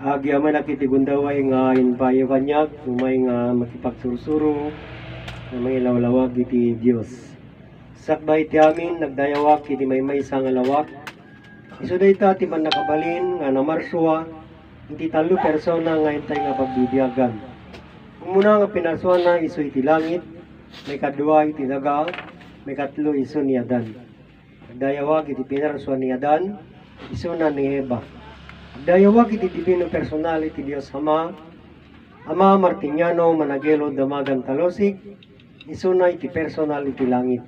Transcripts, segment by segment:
Agyaman na kiti gundaway nga inpayo kanyak, umay nga makipagsurusuro, nga may lawlawag iti Dios. Sakbay ti amin, nagdayawak iti may nga lawak. Iso dayta ti man nakabalin nga namarswa, iti 3 persona nga intay nga pagbibiyagan. Umuna nga pinarsuan na iso iti langit, may kadua iti daga, may katlo iso ni Adan. Nagdayawag iti pinarsuan ni Adan, iso na ni Eva. Dayawag iti divino personal iti Dios Ama, Ama Martiniano Managelo Damagan Talosig, isuna iti personal iti langit.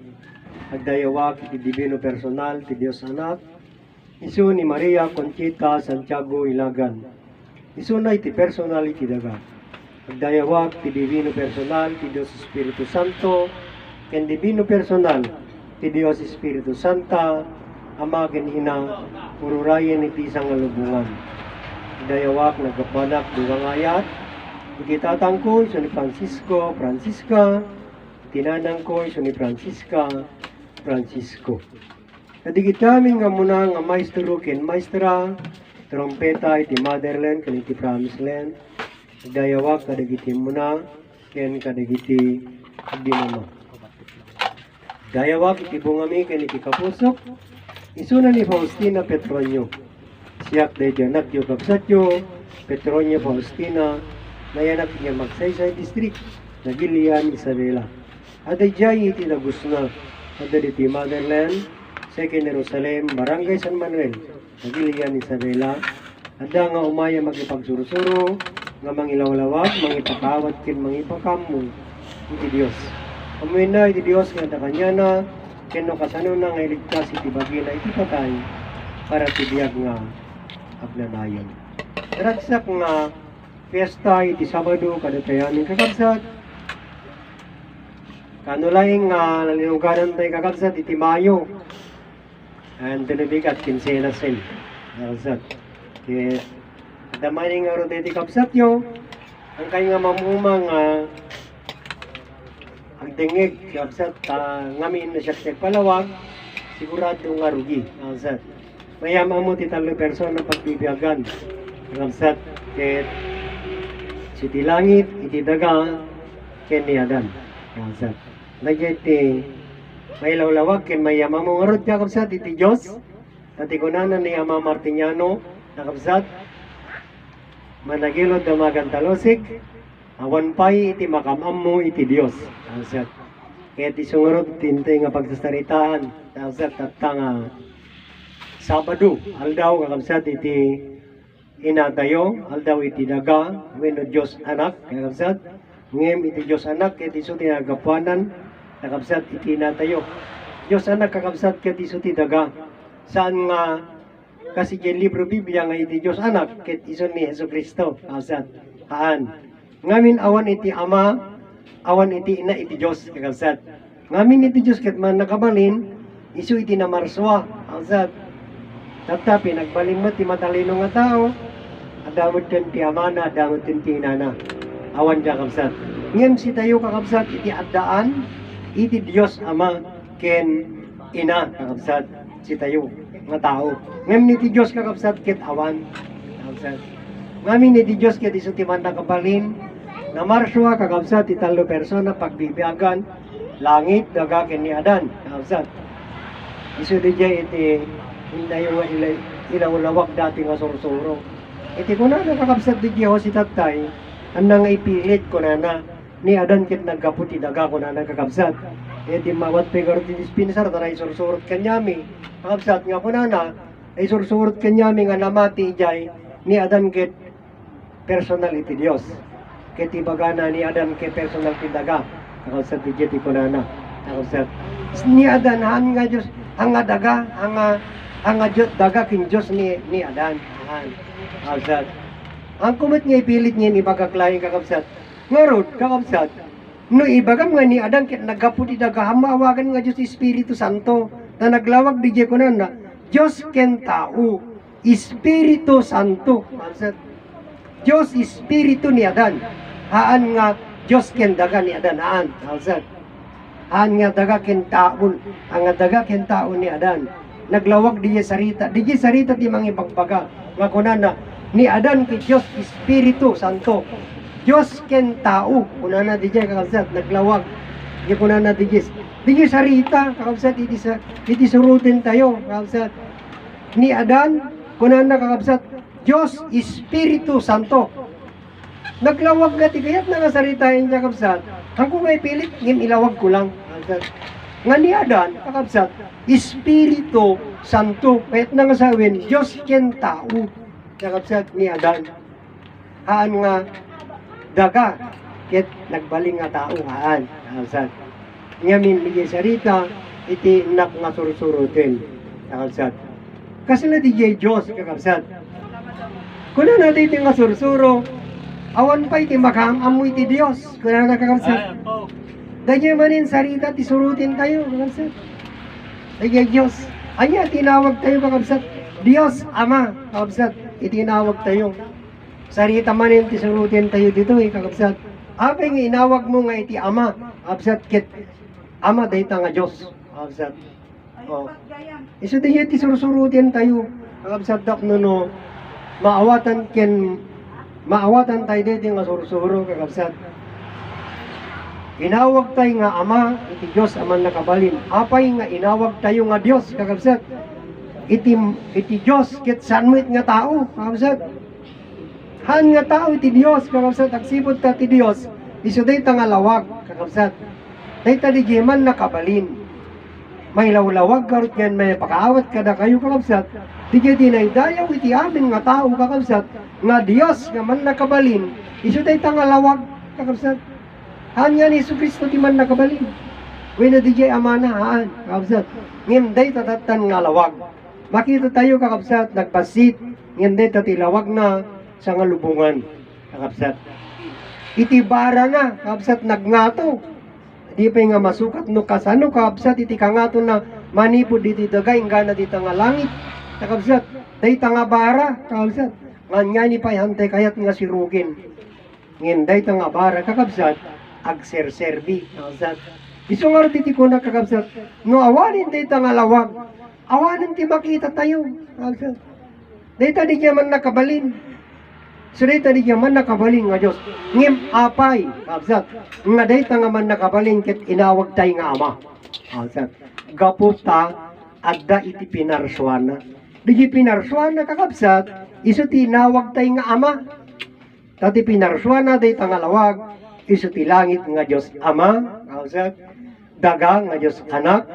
Agdayawag iti divino personal iti Dios Anak, isu ni Maria Conchita Santiago Ilagan, isuna iti personal iti daga. Agdayawag iti divino personal iti Dios Espiritu Santo, ken divino personal iti Dios Espiritu Santa, Ama ken Ina, ururayan iti isang alubungan. Dayawak nagkapanak dugang ayat, iti tatang ko iso ni Francisco, Francisca, tinanang ko iso ni Francisca, Francisco. Kadigit namin nga muna nga maestro ken maestra, trompeta iti motherland ken iti promised land. Dayawak kadagiti muna ken kadagiti abdinama. Dayawak iti bungami ken iti kapusok, isuna ni Faustina Petronio. Siyak dahi anak yu kapsatyo, Petronio Faustina, nayanak niya Magsaysay District, Nagilian, Isabela. Aday jay iti Lagusna, aday iti Motherland, Second Jerusalem, Barangay San Manuel, Nagilian, Isabela. Ada nga umaya magipagsurusuro, nga mangilawlawag, mangipakawat kin mangipakamu, iti Dios. Amuin na iti Dios nga da kanya na, keno kasano na nga iligtas iti bagina iti patay para tibiyag nga agnanayon. Ragsak nga fiesta iti Sabado kadatayanin kakabsat. Kanulaing nga nalinuganan tayo kakabsat iti Mayo. And dinabigat kinsena sen. Kakabsat. Kaya damaning nga ro iti kakabsat yo. Ang kayo nga mamumang ang dingig, kapsat, ngamin na siya palawag, sigurado nga rugi, kapsat. Mayama mo ti 3 persona pagbibiyagan, kapsat, ket iti langit, iti daga, ken ni Adan, kapsat. Nagyan ti may lawlawag, ken mayama mo nga rod ka, kapsat, iti Diyos, tati kunanan ni Ama Martiniano, na kapsat, Managilo Damagan Talosig, awan pay iti makamam mo iti Dios. Asat. Kaya ti sungurod tintay nga pagsasaritaan. Asat tatang Sabado. Aldaw kakabsat iti inatayo. Aldaw iti daga. Weno Diyos anak. Kakabsat. Ngem iti Diyos anak. Kaya ti so tinagapuanan. Kakabsat iti inatayo. Diyos anak kakabsat kaya ti so daga. Saan nga kasi yung libro Biblia nga iti Diyos anak. Kaya iso ni Jesu Cristo. Asat. Haan. Ngamin awan iti Ama, awan iti Ina iti Diyos, kakabsat. Ngamin iti Diyos ket man nakabalin, isu iti namarswa, kakabsat. Tatapi, nagbalin mo ti matalino nga tao, adamot ken ti Ama na, adamot ken ti Ina na. Awan ka, kakabsat. Ngem si tayo, kakabsat, iti addaan, iti Diyos Ama, ken Ina, kakabsat, si tayo, nga tao. Ngem iti Diyos, kakabsat, ket awan, kakabsat. Ngamin iti Diyos ket isu ti man nakabalin, na marswa kakabsat ti 3 persona pagbibiyagan, langit daga ken ni Adan, kakabsat. Isu di jay iti hindayo nga ilawlawag dati nga sursuro. Iti kunana kakabsat di jay si tatay, anang ipilit kunana ni Adan ket nagkaputi daga kunana kakabsat. Iti mawat pegar ti dispensar taray sursurot kanyami. Kakabsat nga kunana ay sursurot kanyami nga namati jay ni Adan ket personal iti Dios. Ket ibagana ni Adan ket personal ti daga. Kakabsat ti jeti kunana. Kakabsat. Ni Adan han nga Dios, hanga daga, hanga Dios daga kin Dios ni Adan. Kakabsat. Ang kumit nga ipilit niya ni bagaklayang kakabsat. Ngarod kakabsat. No ibagam nga ni Adan ket nagkaputi daga hamawagan nga Dios Espiritu Santo na naglawag di jeti kunana. Dios ken tao, Espiritu Santo. Kakabsat. Diyos Espiritu ni Adan. Haan nga Diyos ken daga ni Adan. Haan. Haan nga daga ken taon. Ang nga daga ken taon ni Adan. Naglawag di sarita. Di sarita ti mga ipagbaga. Nga kunana, Ni Adan ki Dios Espiritu Santo. Dios ken tao. Kuna na di kakabsat naglawag. Di kuna na di sarita kakabsat iti surutin tayo kakabsat. Ni Adan kuna na kakabsat Dios Espiritu Santo. Naglawag na ti kayat na kasaritain niya kakabsat. Ang kung may pilit ngim ilawag ko lang kakabsat. Nga ni Adan kakabsat Espiritu Santo. Kahit na ngasawin Dios ken tao. Kakabsat ni Adan. Haan nga daga ket nagbaling nga tao haan. Kakabsat. Ngamin ligay sarita iti nak nga surusurutin. Kakabsat. Kasi na di Diyos kakabsat. Kuna na di nga sursuro awan pa iti makamamoy ti Dios. Kuna na kakabsat. Dahil manin sarita ti surutin tayo kakabsat. Dahil Diyos. Anya tinawag tayo kakabsat. Dios Ama kakabsat. Itinawag tayo. Sarita manin ti surutin tayo dito kakabsat. Apay nga inawag mo nga iti Ama. Kakabsat kit Ama dayta nga Diyos. Kakabsat. Oh. Iso di ti surusurutin tayo. Kakabsat dak no maawatan tayo dito nga surusuro kakabsat. Inawag tayo nga Ama iti Diyos aman nakabalin. Apay nga inawag tayo nga Diyos kakabsat. Iti Diyos ket sanwit nga tao kakabsat. Han nga tao iti Diyos kakabsat. Agsipod ta ti Diyos iso dayta nga lawag kakabsat. Dayta di man nakabalin. May lawlawag karot yan may pakaawat kada kayo kakabsat. Di dinaydayaw iti amin nga tao kakabsat. Nga Diyos nga man nakabalin iso dayta nga lawag kakabsat. Han yan Isu Kristo di man nakabalin. Wena di amana haan kakabsat. Ngem dayta tatan nga lawag. Makita tayo kakabsat nagpasit. Ngem dayta tilawag na sa nga lubungan kakabsat. Iti bara na kakabsat nagngato. Di pa nga masukat no kasano kakabsat iti kangato na manipod diti dagay ingana dito nga langit kakabsat. Dayta nga bara kakabsat. Nga ni pa hantay kayat nga sirugin. Ngem dayta nga bara kakabsat agserserbi kakabsat. Iso nga diti ko na kakabsat. No awanin dayta nga lawag. Awanin ti makita tayo kakabsat. Dayta di man nakabalin. So dayta di man nakabalin nga Diyos. Ngem apay kakabsat. Nga dayta nga man nakabalin ket inawag tayo nga Ama. Kakabsat. Gaputa adda iti pinarsuana. Di pinarsuana kakabsat. Iso tinawag tayo nga Ama. Tati pinarsuana dayta nga lawag. Iso ti langit nga Diyos Ama. Kakabsat. Daga nga Diyos Anak.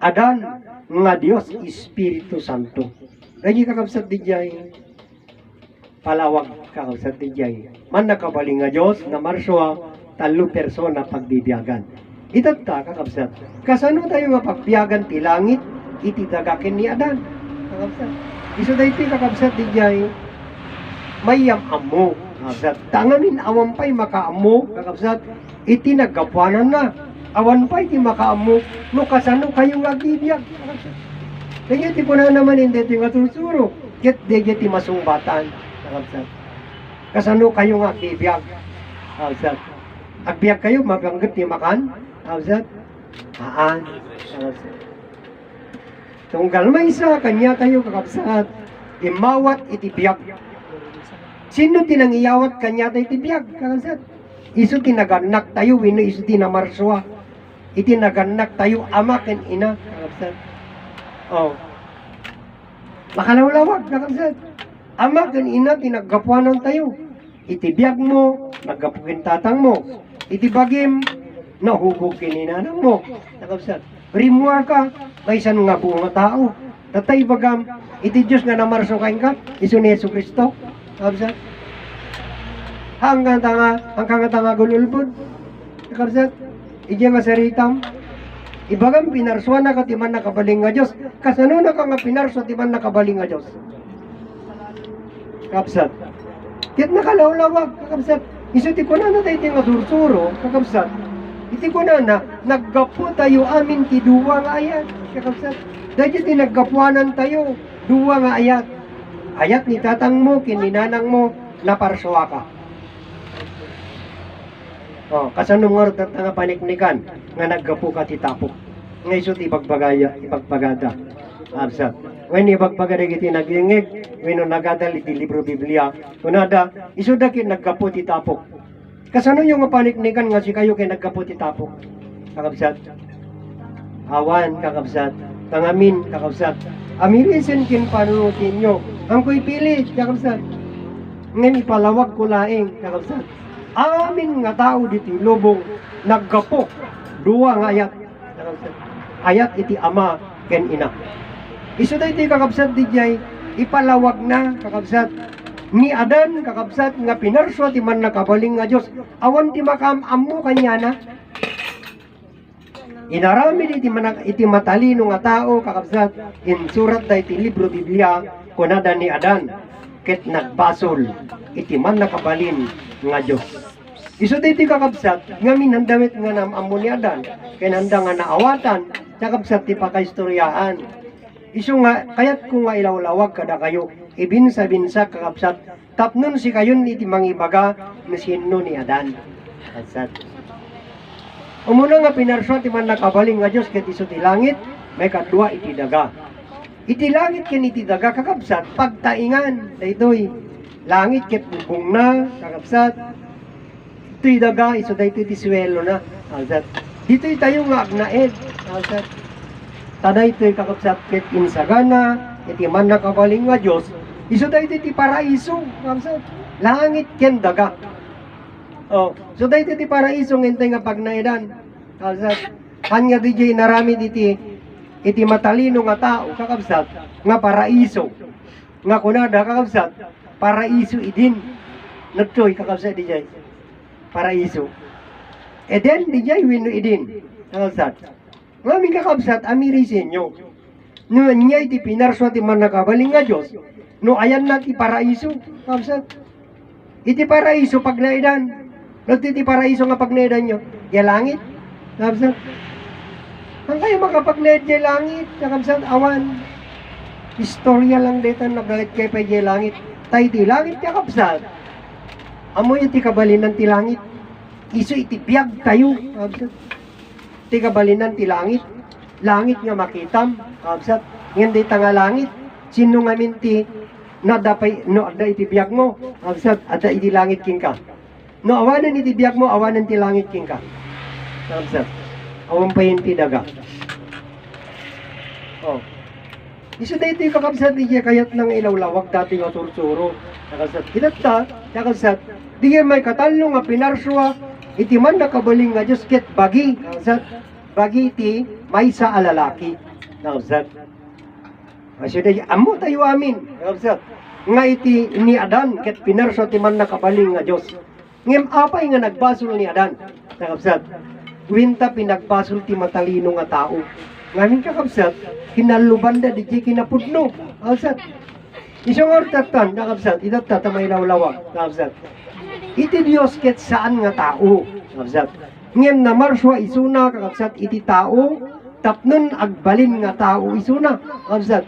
Adan nga Diyos Espiritu Santo. Lagi kakabsat di palawag kakabsat di man nakabaling nga Diyos na marswa talo persona pagbibiyagan. Itat ta kakabsat. Kasano tayo nga pagbiyagan ti langit iti dagaken ni Adan. Kakabsat. Iso dayti kakabsat di mayam amo. Kakabsat. Tangamin awan pa'y makaamo kakabsat. Iti nagkapuanan na. Awan pa'y iti makaamo. No kasano kayo nga bibiyag. Kakabsat. Kaya ti po na naman hindi iti nga susuro. Ket di ti masungbatan. Kakabsat. Kasano kayo nga bibiyag. Kakabsat. Agbiyak kayo, mabanggap ni makan. Kakabsat. Haan. Kakabsat. Tunggal may isa, kanya kayo kakabsat. Imawat iti biyak. Sino tinangiyawat kanya tayo iti biyak. Kakabsat. Isu tinaganak tayo, wino isu tinamarswa. Itinaganak tayo, ama ken ina. Kakabsat. Oh. Makalawlawag, kakabsat. Ama ken ina, tinaggapuanan tayo. Itibiyag mo, naggapukin tatang mo. Itibagim, nahugog kininanang mo. Kakabsat. Rimuar ka, kaysan nga buong nga tao. Tatay bagam, iti Diyos nga namarso kain ka, iso ni Yesu Kristo. Kakabsat. Hanggang tanga gululbod. Kakabsat. Ije nga saritam. Ibagam pinarswa na ka timan nakabaling nga Diyos. Kasano na ka nga pinarswa timan nakabaling nga Diyos. Kakabsat. Kit nakalawlawag. Kakabsat. Iso ti ko na tayo nga sursuro. Kakabsat. Iti ko na naggapo tayo amin ti duwa nga ayat. Kakabsat. Dahil ti naggapuanan tayo. Duwa nga ayat. Ayat ni tatang mo, kininanang mo, naparswa ka. Oh, kasanong nga nga paniknikan nga naggapo ka ti tapok. Nga iso ti ipagbagada. Absat. when ibagbaga iti nagingig, when nagadal iti libro Biblia, kunada, isuda kin nagkapot itapok. Kasano yung mapaniknikan nga si kayo kay nagkapot itapok? Kakabsat. Awan, kakabsat. Tangamin, kakabsat. Amirisin kin panunutin nyo. Ang ko'y pili, kakabsat. Ngayon ipalawag ko laing, kakabsat. Amin nga tao diti lubong, nagkapok. Dua nga ayat, kakabsat. Ayat iti ama ken ina. Isu da iti kakabsat di jay, ipalawag na, kakabsat. Ni Adan, kakabsat, nga pinarswa ti man nakabaling nga Diyos. Awan ti makamammo kanya na. Inarami iti matalino nga tao, kakabsat, in surat da iti libro Biblia, kunada ni Adan, ket nagbasol, iti man nakabalin nga Diyos. Isu da iti kakabsat, nga minandamit nga namammo ni Adan, kinanda nga naawatan, kakabsat ti pakaistoryahan. Isu nga, kayat ko nga ilawlawag kada kayo, ibinsa-binsa kakabsat, tapnon si kayon iti mangibaga na sino ni Adan. Kakabsat. Umuna nga pinarswa ti man nakabaling nga Diyos ket isu ti langit, may kadua iti daga. Iti langit ken iti daga kakabsat, pagtaingan, daytoy. Langit ket bubong na, kakabsat. Ito'y daga, isu daytoy ti swelo na, kakabsat. Dito'y tayo nga agnaed, kakabsat. Taday ito'y kakabsat ket insagana, iti man nakabaling nga Diyos, iso da iti paraiso, kakabsat. Langit ken daga. Oh, so da iti paraiso ngintay nga pagnaedan, kakabsat. Kanya DJ narami iti matalino nga tao, kakabsat, nga paraiso. Nga kunada, kakabsat, paraiso idin. Nagtoy, kakabsat DJ. Paraiso. Eden, DJ, wino idin. Kakabsat. Ngaming kakabsat, amirisin nyo. No niya iti pinarswa ti man nakabaling nga Diyos, no ayan na ti paraiso, kakabsat. Iti paraiso pagnaidan. No iti paraiso nga pagnaidan nyo, ya langit, kakabsat. Ang kayo makapagnaid ya langit, kakabsat, awan. Istorya lang dito, nagalit kayo pa ya langit. Tay ti langit, kakabsat. Amoy iti kabalinan ti langit. Iso iti biyag tayo, kakabsat. Ti kabalinan ti langit, langit nga makitam, kakabsat, ngayon di tanga langit, sino nga minti, no ada iti biyak mo, kakabsat, ada iti langit king ka. No awanan iti biyak mo, awanan ti langit king ka. Kakabsat, awan pa yun ti daga. Oh. Isa da iti kakabsat, di kayat ng ilawlawag dati nga sursuro. Kakabsat, kinata, kakabsat, di may katalo nga pinarswa, iti man nakabaling nga Diyos ket bagi, kakabsat, bagi iti may sa alalaki, kakabsat. Kasi dahil, amo tayo amin, kakabsat, nga iti ni Adan, ket pinarswa ti man nakabaling nga Diyos. Ngem apay nga nagbasol ni Adan, kakabsat, winta pinagbasol ti matalino nga tao. Ngamin kakabsat, kinalubanda di kinapudno, kakabsat. Isang ortatan, kakabsat, itata may lawlawag, kakabsat. Iti Diyos ket saan nga tao, kakabsat. Ngem na marswa isuna, kakabsat, iti tao, tapnon agbalin nga tao isuna, kakabsat.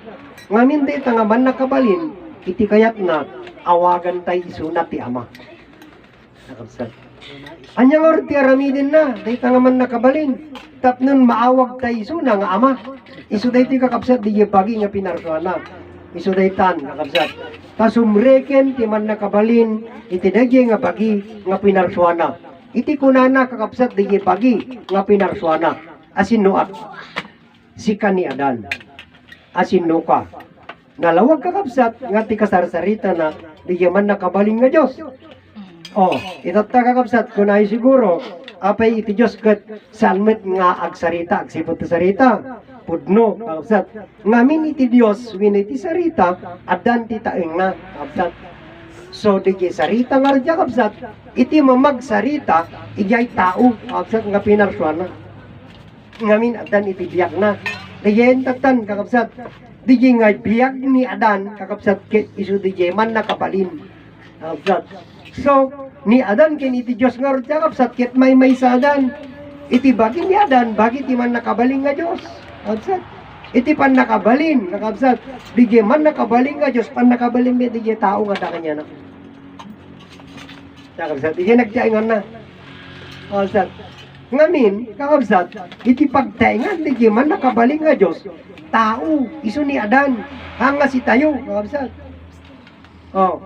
Ngamin di nga man nakabalin, iti kayat na awagan tay isuna ti ama. Kakabsat. Anyang orti aramidin na, di nga man nakabalin, tapnon maawag tay isuna nga ama. Isu da iti kakabsat, di pagi nga pinarswa na. Isu da itan, kakabsat. Tasumreken ti man nakabalin, iti dagi nga pagi nga pinarswa na. Iti kunana kakabsat di pagi nga pinarswana. Asin noak si kani Adan. Asin no ka. Nalawag kakabsat nga ti kasarsarita na di man nakabaling nga Diyos. Oh, itata kakabsat kunay siguro apay iti Diyos ket salmet nga agsarita, agsipot ti sarita. Pudno kakabsat. Ngamin iti Diyos win iti sarita Adan ti taeng na kakabsat. So di sarita nga radya kabsat, iti mamagsarita, ijay tao, kabsat nga pinarswana. Ngamin Adan iti biyak na. Di tatan kakabsat, di nga biyak ni Adan, kakabsat isu di man nakabalin. Kakabsat. So, ni Adan ken iti Diyos nga radya kabsat, ket may sa Adan. Iti bagi ni Adan, bagi ti man nakabalin nga Diyos. Kakabsat. Iti pan nakabalin, kakabsat. Di man nakabalin nga Diyos, pan nakabalin di tao nga da kanya na. Kakabsat, di nagtiingan na. Kakabsat. Ngamin, kakabsat, iti pagtaingan, di man nakabaling nga Diyos, tao, iso ni Adan, hanga si tayo, kakabsat. Oh.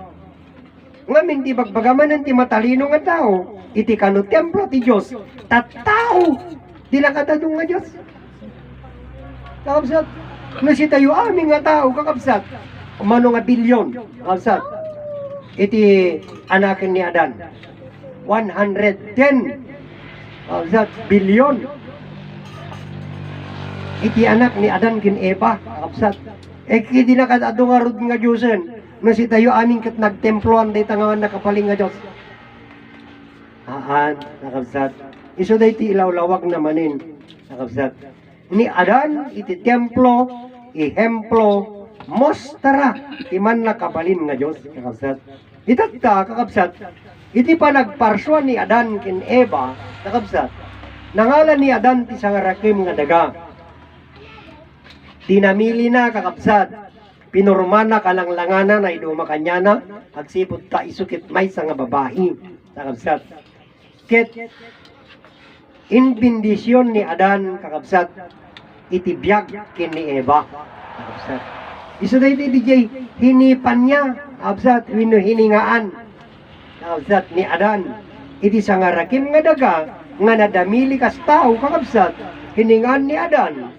Ngamin, di bagbagaman ti matalino nga tao, iti kano templo ti Diyos, tao, di lang katadong nga Diyos. Kakabsat, no si tayo aming nga tao, kakabsat, umano nga bilyon, kakabsat, iti anakin ni Adan, 110 bilyon. Iti anak ni Adan kin Eva, kakabsat. Kidi na katado nga rod nga Diyosen, no si tayo aming kat nagtemploan day tangawan nakapaling nga Diyos. Kakabsat. Iso day ti ilawlawag namanin, kakabsat. Ni Adan, iti templo, ihemplo, mostara, iman nakabalin nga Diyos, kakabsat. Itatta, kakabsat, iti pa nagparswa ni Adan kin Eva, kakabsat, nangalan ni Adan ti sangarakim nga daga. Dinamili na, kakabsat, pinurmana kalanglangana na iduma kanyana, agsipot ta isukit may sa nga babae, kakabsat. Ket, in bendisyon ni Adan, kakabsat, iti biyag kin ni Eva, kakabsat. Iso na iti DJ, hinipan niya, kakabsat, hiningaan, kakabsat ni Adan, iti sangarakim nga daga, nga nadamili kas tao, kakabsat, hiningaan ni Adan.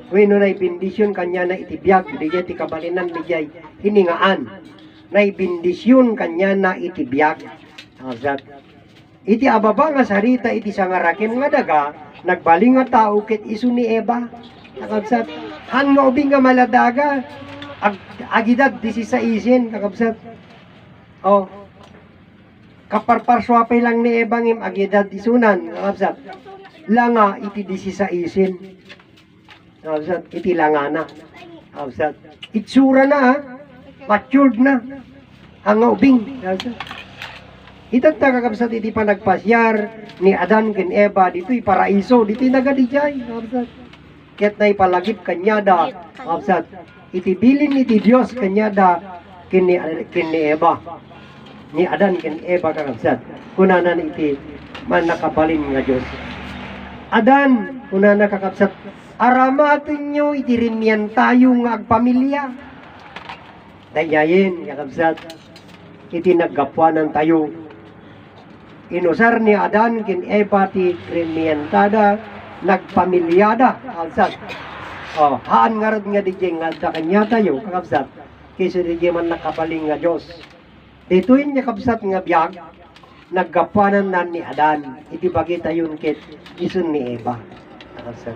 Wino na ibindisyon kanya na itibiyag, dijay ti kabalinan dijay hiningaan. Na ibindisyon kanya na itibiyag, kakabsat. Iti ababa nga sarita iti sangarakim nga daga, nagbaling nga tao ket isu ni Eva, kakabsat. Han nga ubing nga maladaga, agidad 16, kakabsat. Oh, kaparparswapay lang ni Eva ngim agidad isunan, kakabsat. Langa iti 16, kakabsat, iti langana, kakabsat. Itsura na, matured na, ang ubing, kakabsat. Itagta, kakabsat, iti pa nagpasyar ni Adan ken Eva, dito'y paraiso, dito'y nagadijay, kakabsat. Kaya't na ipalagip kanya da, kakabsat, iti bilin iti Diyos kanya da, ken ni Eva. Ni Adan ken Eva, kakabsat. Kunanan iti man nakabalin nga Diyos. Adan, kunanan kakabsat, aramatin nyo itirimian tayo nga agpamilya. Dayayin, kakabsat, iti naggapuanan tayo. Inusar ni Adan ken Eva ti rimientada, nagpamilyada, kakabsat. Oh, haan nga rod nga dijay nga sa kanya tayo, kakabsat, kaysa dijay man nakabaling nga Diyos. Dito'y niya kakabsat nga biyag, naggapuanan na ni Adan, iti bagi tayon ket isun ni Eva, kakabsat.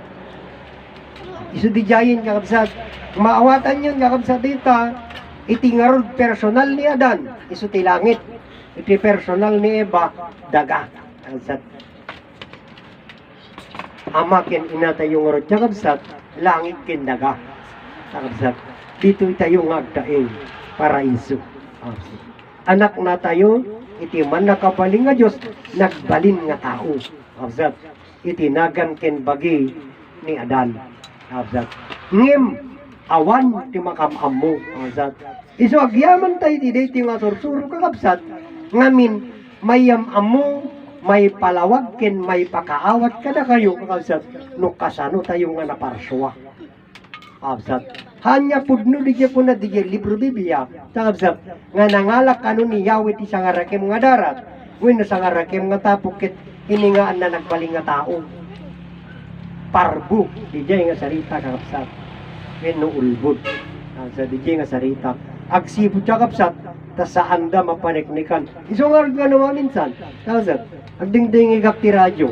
Isu dijayin, kakabsat, maawatan yun, kakabsat, dita, iti nga rod personal ni Adan, isu ti langit, iti personal ni Eva, daga, kakabsat. Ama ken ina tayo nga rod, kakabsat, langit ken daga, kakabsat. Dito tayo nga agdaing paraiso, kakabsat. Anak na tayo, iti man nakabaling nga Diyos, nagbalin nga tao, kakabsat. Iti nagan ken bagi ni Adan, kakabsat. Ngem, awan ti makamam mo, kakabsat. Iso agyaman tayo ti day ti nga sursuro, kakabsat. Ngamin, may yamamo, may palawag ken may pakaawat kada kayo, kakabsat. No kasano tayo nga naparswa, kakabsat. Hanya pudno digya ko na digya libro Biblia, kakabsat. Nga nangalak ano ni Yahweh ti sangarakem nga darat, wino sangarakem nga tapok ket hiningaan na nagbaling nga tao. Parbo, digya nga sarita, kakabsat. Wino ulbud, kakabsat, digya nga sarita. Agsipod, kakabsat, ta saan da mapaniknikan. Isungar nga naman minsan, kakabsat. Agdingding igap ti radyo.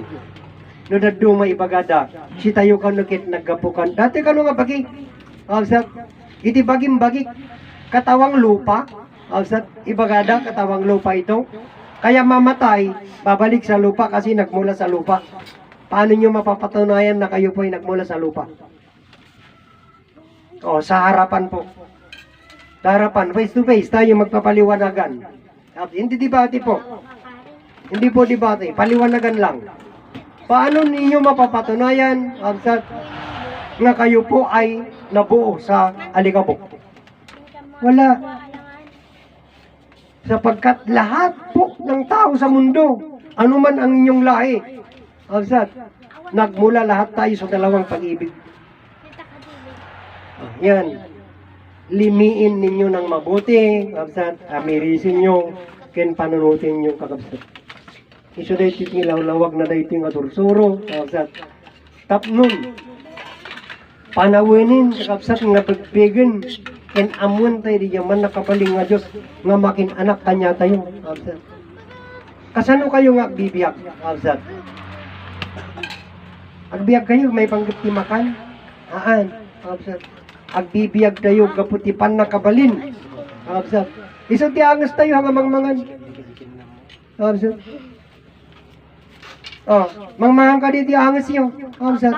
No daddo maibagada, si tayo kanukit naggapukan. Dati kano nga bagi, kakabsat, iti bagim-bagi katawang lupa, kakabsat, ibagada katawang lupa ito. Kaya mamatay, babalik sa lupa kasi nagmula sa lupa. Paano nyo mapapatunayan na kayo po ay nagmula sa lupa? O, sa harapan po. Sa harapan, face to face, tayo magpapaliwanagan. Hindi debate po. Hindi po debate, paliwanagan lang. Paano ninyo mapapatunayan, kakabsat, nga kayo po ay nabuo sa alikabok? Wala. Sapagkat lahat po ng tao sa mundo, anuman ang inyong lahi, Kabsat, nagmula lahat tayo sa dalawang pag-ibig. Yan. Limiin ninyo ng mabuti, kabsat, amirisin nyo, ken panunutin nyo, kakabsat. Iso dahi titilawlawag na dahi ting atursuro, kakabsat. Tapnon, panawinin, kakabsat, nga pagpigin, ken amun tayo di yaman nakapaling nga Diyos, nga makin anak kanya tayo, kakabsat. Kasano kayo nga bibiyag, kakabsat? Agbiyag kayo, may panggitimakan, haan, kakabsat. Agbibiyag tayo, kaputipan na kabalin. Kakabsat. Iso ti angas tayo, hangamangmangan. Kakabsat. Oh, mangmangan ka di ti angas yun. Kakabsat.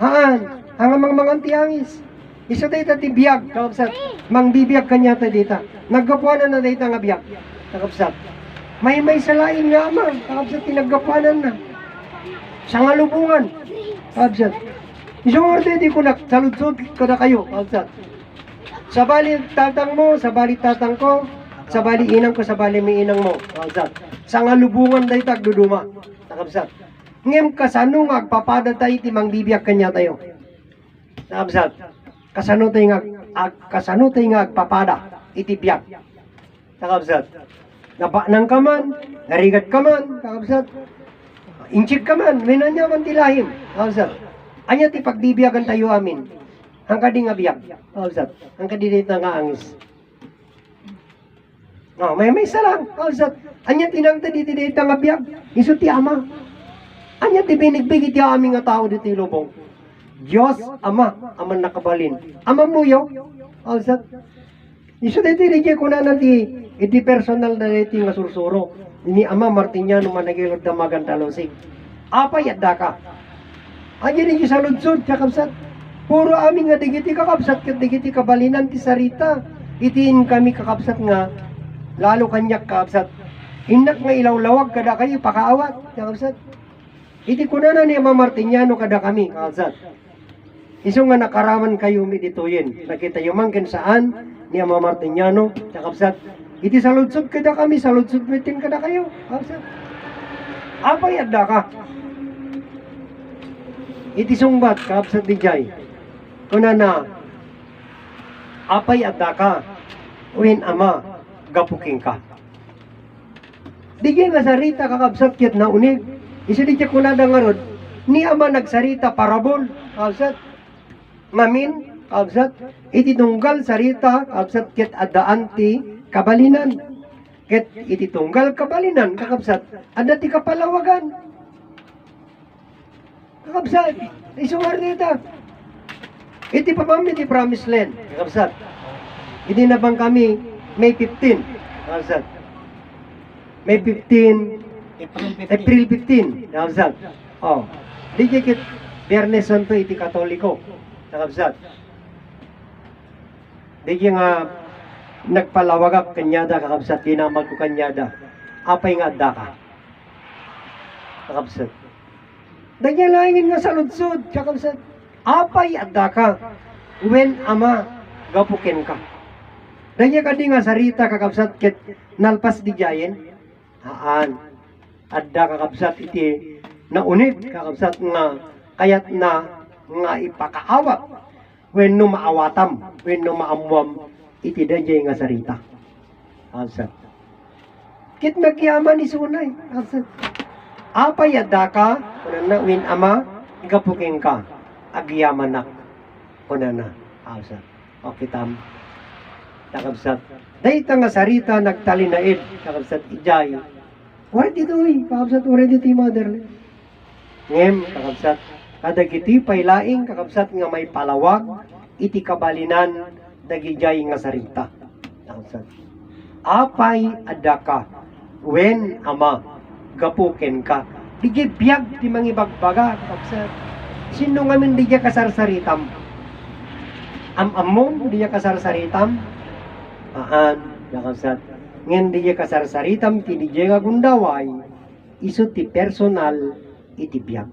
Haan, hangamangmangan ti angis. Iso tayo ti biyag, kakabsat. Mangbibiyag kanya tayo dita. Naggapuanan na dita nga biyag. Kakabsat. May salain nga ama. Kakabsat, tinaggapuanan na. Sa ngalubungan. Kakabsat. Isang orte di ko nagsaludsod kada kayo, kabsat. Sabali tatang mo, sabali tatang ko, sabali inang ko, sabali may inang mo, kabsat. Sa ngalubungan dahi tagduduma, kabsat. Ngem kasano nga agpapada tayo timang bibiyag kanya tayo. Kabsat. Kasano tayo nga agpapada itibiyag. Kabsat. Nabanang ka man, narigat ka man, kabsat. Inchik ka man, minanyaman tilahim, kabsat. Anya ti pagbibiyagan tayo amin. Ang kadi nga biyag. Kausat. Ang kadi dito nga angis. No, may salang. Kausat. Anya tinang ti dito nga biyag. Iso ti ama. Anya ti binigbigi ti aming nga tao dito lubong. Diyos ama. Aman nakabalin. Ama mo yo. Kausat. Iso dito rin ko na ti iti personal na dito nga sursuro. Ini ama Martiniano managilod na magantalosig. Apay at daka. Ayan yung sa ludsod, kakabsat. Puro aming nga digiti kakabsat, digiti kabalinan ti sarita. Itiin kami kakabsat nga, lalo kanyak kakabsat. Inak nga ilawlawag kada kayo, pakaawat, kakabsat. Iti kunana ni Ama Martiniano kada kami, kakabsat. Iso nga nakaraman kayo medituyin. Nakita yung mangkin saan ni Ama Martiniano, kakabsat. Iti sa ludsod kada kami, sa ludsod meeting kada kayo, kakabsat. Apay adda ka. Iti sungbat, kaabsat di jay. Kuna na, apay adda ka, uwin ama, gapuking ka. Di nga sarita kakabsat kit na unig. Isa di kuna da nga rod, ni ama nagsarita parabol, kaabsat. Ngamin, kaabsat, iti tunggal sarita, kaabsat kit adaan ti kabalinan. Kit iti tunggal kabalinan, kakabsat, ada ti kapalawagan. Kakabsat, isungar nita. Iti pa kami ti promised land. Kakabsat. Hindi na bang kami May 15. Kakabsat. May 15. April 15. Kakabsat. Oh. Di kikit Biyernes Santo iti Katoliko. Kakabsat. Di nga nagpalawagak kanyada kakabsat. Ginamag ko kanyada. Apay nga adda ka. Kakabsat. Nagyalangin nga sa ludsod, kakabsat. Apay adda ka, when ama gapukin ka. Nagya ka di nga sarita kakabsat, ket nalpas di jayen. Haan, adda kakabsat iti naunit kakabsat nga kayat na nga ipakaawat. When no maawatam, when no maamwam, iti dajay nga sarita. Kakabsat. Kit nagyaman isunay, kakabsat. Apay adda ka, kunana, win ama, gapuking ka, agyaman na, kunana, awsat. O kitam, kakabsat. Dahita nga sarita, nagtalinaid, kakabsat, ijay. Wala dito kakabsat, wala dito motherland. Ngem, kakabsat, kadagiti pailaing, kakabsat nga may palawag, iti kabalinan, dagijay nga sarita. Kakabsat. Apay adda ka, wen ama, gapuken ka. Di biyag di mangibagbaga, kakabsat. Sino nga min di kasarsaritam? Amamong di kasarsaritam? Ahan, kakabsat. Ngayon di kasarsaritam, ti di nga gundaway, iso ti personal, iti biyag.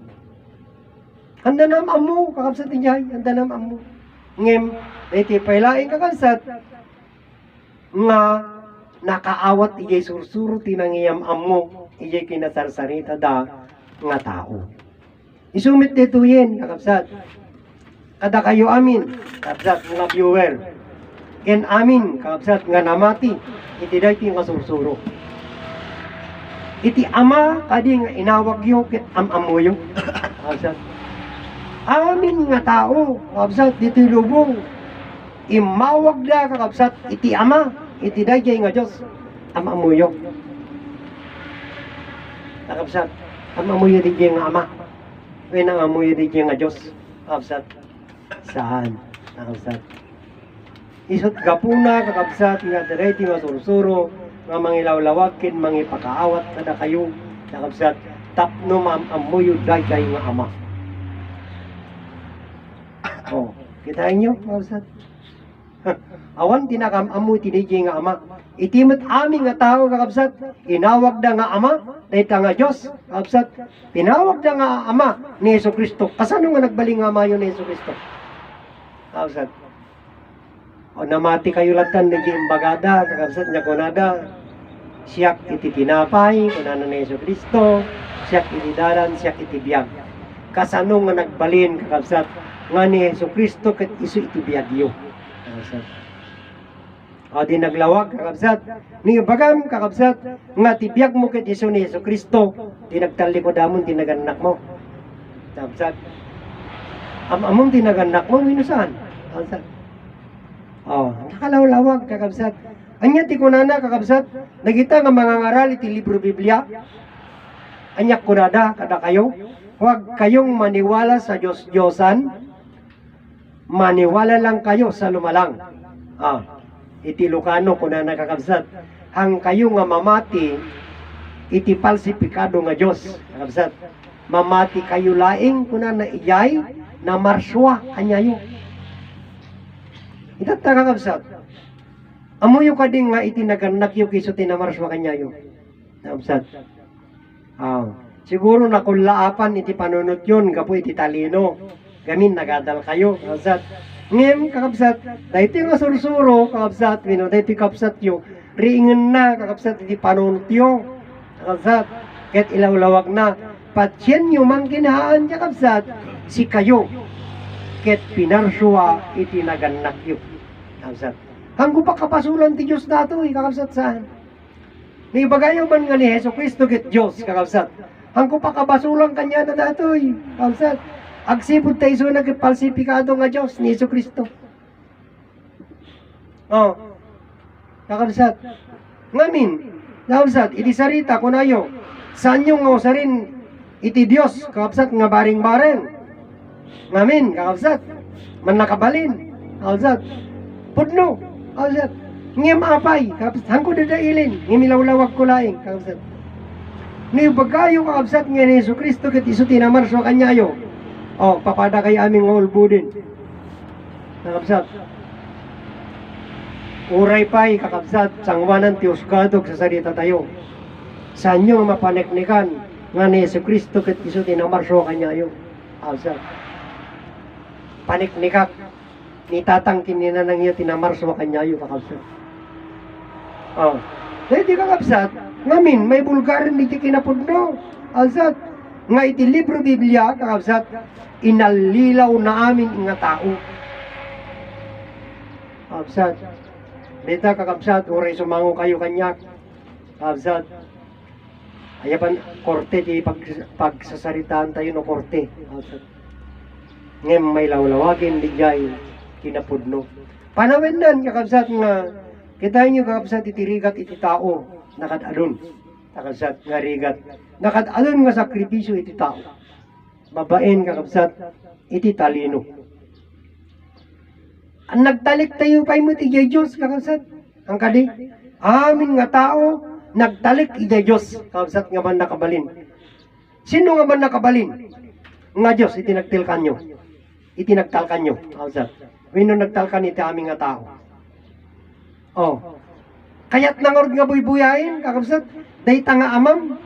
Handa nam amu, kakabsat di jay, handa nam amu. Ngayon, iti pailaing kakabsat, nga nakaawat ijay sursuro tinangiyam amu, ijay kinasarsarita da, nga tao. Isumit dito yin, kakabsat. Kada kayo amin, kakabsat, mga viewer. Ken amin, kakabsat, nga namati, iti dahi nga sursuro. Iti ama, kadi nga inawag yo, ket amamuyo. Kakabsat. Amin nga tao, kakabsat, dito lubong. Imawag da, kakabsat, iti ama, iti dahi nga Diyos, amamuyo. Kakabsat, amamuyo di nga ama. Kaya nga amuyo di nga Diyos, kakabsat. Saan? Kakabsat. Isot gapuna, kakabsat, nga direti nga sursuro, nga mangilawlawakin, mangipakaawat kada kayo, kakabsat, tapno amuyo dagay nga ama. Oh, kitain nyo, kakabsat. Awan tinakamamu tinigay nga ama. Itimot aming nga tao, kakabsat, inawag da nga ama, dahil nga Diyos, kakabsat, pinawag da nga ama ni Yesu Kristo. Kasano nga nagbaling nga ama yun ni Yesu Kristo? Kakabsat. O namati kayo latan ni Jimbagada, kakabsat niya kunada, siyak iti tinapay, kunana ni Yesu Kristo, siyak iti dalan, siyak iti biyag. Kasano nga nagbalin, kakabsat, nga ni Yesu Kristo, kat isu iti biyagyo. Kakabsat. O di naglawag, kakabsat, ni bagam, kakabsat, nga tibiyag mo kat isu ni Yesu Kristo, di nagtalikod amon, tinaganak mo. Kakabsat. Among tinaganak mo, minusaan. Kakabsat. Oh, nakalawlawag, kakabsat. Anya ti kunana, kakabsat, nagita nga mga ngaral iti libro Biblia. Anya kunada, kada kayo, huwag kayong maniwala sa Diyos-Diyosan, maniwala lang kayo sa lumalang. Iti Lucano kunana, kakabsat, hang kayo nga mamati, iti palsipikado nga Diyos, kakabsat. Mamati kayo laing kunana iyay, na marswa kanyayo. Itat na kakabsat. Amuyo ka din nga itinaganak yung kiso tinamarswa kanyayo. Kakabsat. Siguro na kung laapan iti panunot yun, kapo iti talino. Gamin nagadal kayo. Kakabsat. Ngem, kakabsat. Dahito yung asursuro, kakabsat. Dahito yung kakabsat yung riingan na, kakabsat iti panunot yun. Kakabsat. Kahit ilawlawag na. Patsyen nyo mang kinahaan, kakabsat. Si kayo. Ket pinarswa iti naganak yu. Kakabsat. Hanggo pa kapasulan ti Diyos dato, kakabsat saan? Ni bagayo man nga ni Heso Kristo ket Diyos, kakabsat. Hanggo pa kapasulan kanya na dato, kakabsat. Agsipod tayo so nagpalsipikado nga Diyos ni Heso Kristo. Oh, kakabsat. Ngamin, kakabsat, iti sarita kunayo, saan yung ngausarin iti Diyos, kakabsat, nga baring-bareng. Ngamin, kakabsat, man nakabalin, kakabsat, pudno, kakabsat, ngem apay, kakabsat, hangko dadailin, ngimilawlawag ko laing, kakabsat. Ni bagayo, kakabsat, nga ni Yesu Kristo, ket isu tinamarso kanyayo, papada kay aming ulbudin, kakabsat. Uray pay, kakabsat, sangwanan ti usgadog sa sarita tayo. Saan nyo mapaneknikan, nga ni Yesu Kristo, ket isu tinamarso kanyayo, kakabsat. Paniknikak ni tatang kininanang iyo tinamarso kanyayo, kakabsat. Dahil di kakabsat, ngamin may bulgarin di kinapudno, kakabsat, nga iti libro Biblia, kakabsat, inalilaw na amin nga tao. Kakabsat, beta kakabsat, uray sumango kayo kanyak, kakabsat, ayapan korte di pagsasaritaan tayo no korte, kakabsat. Ngem may lawlawagin digay kinapudno. Panawendan kakabsat nga kita nyo kakabsat iti rigat iti tao nakadalon. Kakabsat nga rigat nakadalon nga sakripisyo iti tao. Babaen kakabsat iti talino. Ang nagtalik tayo pay mo iti Diyos kakabsat. Ang kadi amin nga tao nagtalik iti Diyos kakabsat nga man nakabalin. Sino nga man nakabalin? Nga Diyos iti nagtilkan nyo. Itinagtalkan nyo, kakabsat. Wino nagtalkan iti aming nga tao. Kaya't nangorod nga buybuyain, kakabsat. Dayta nga amam.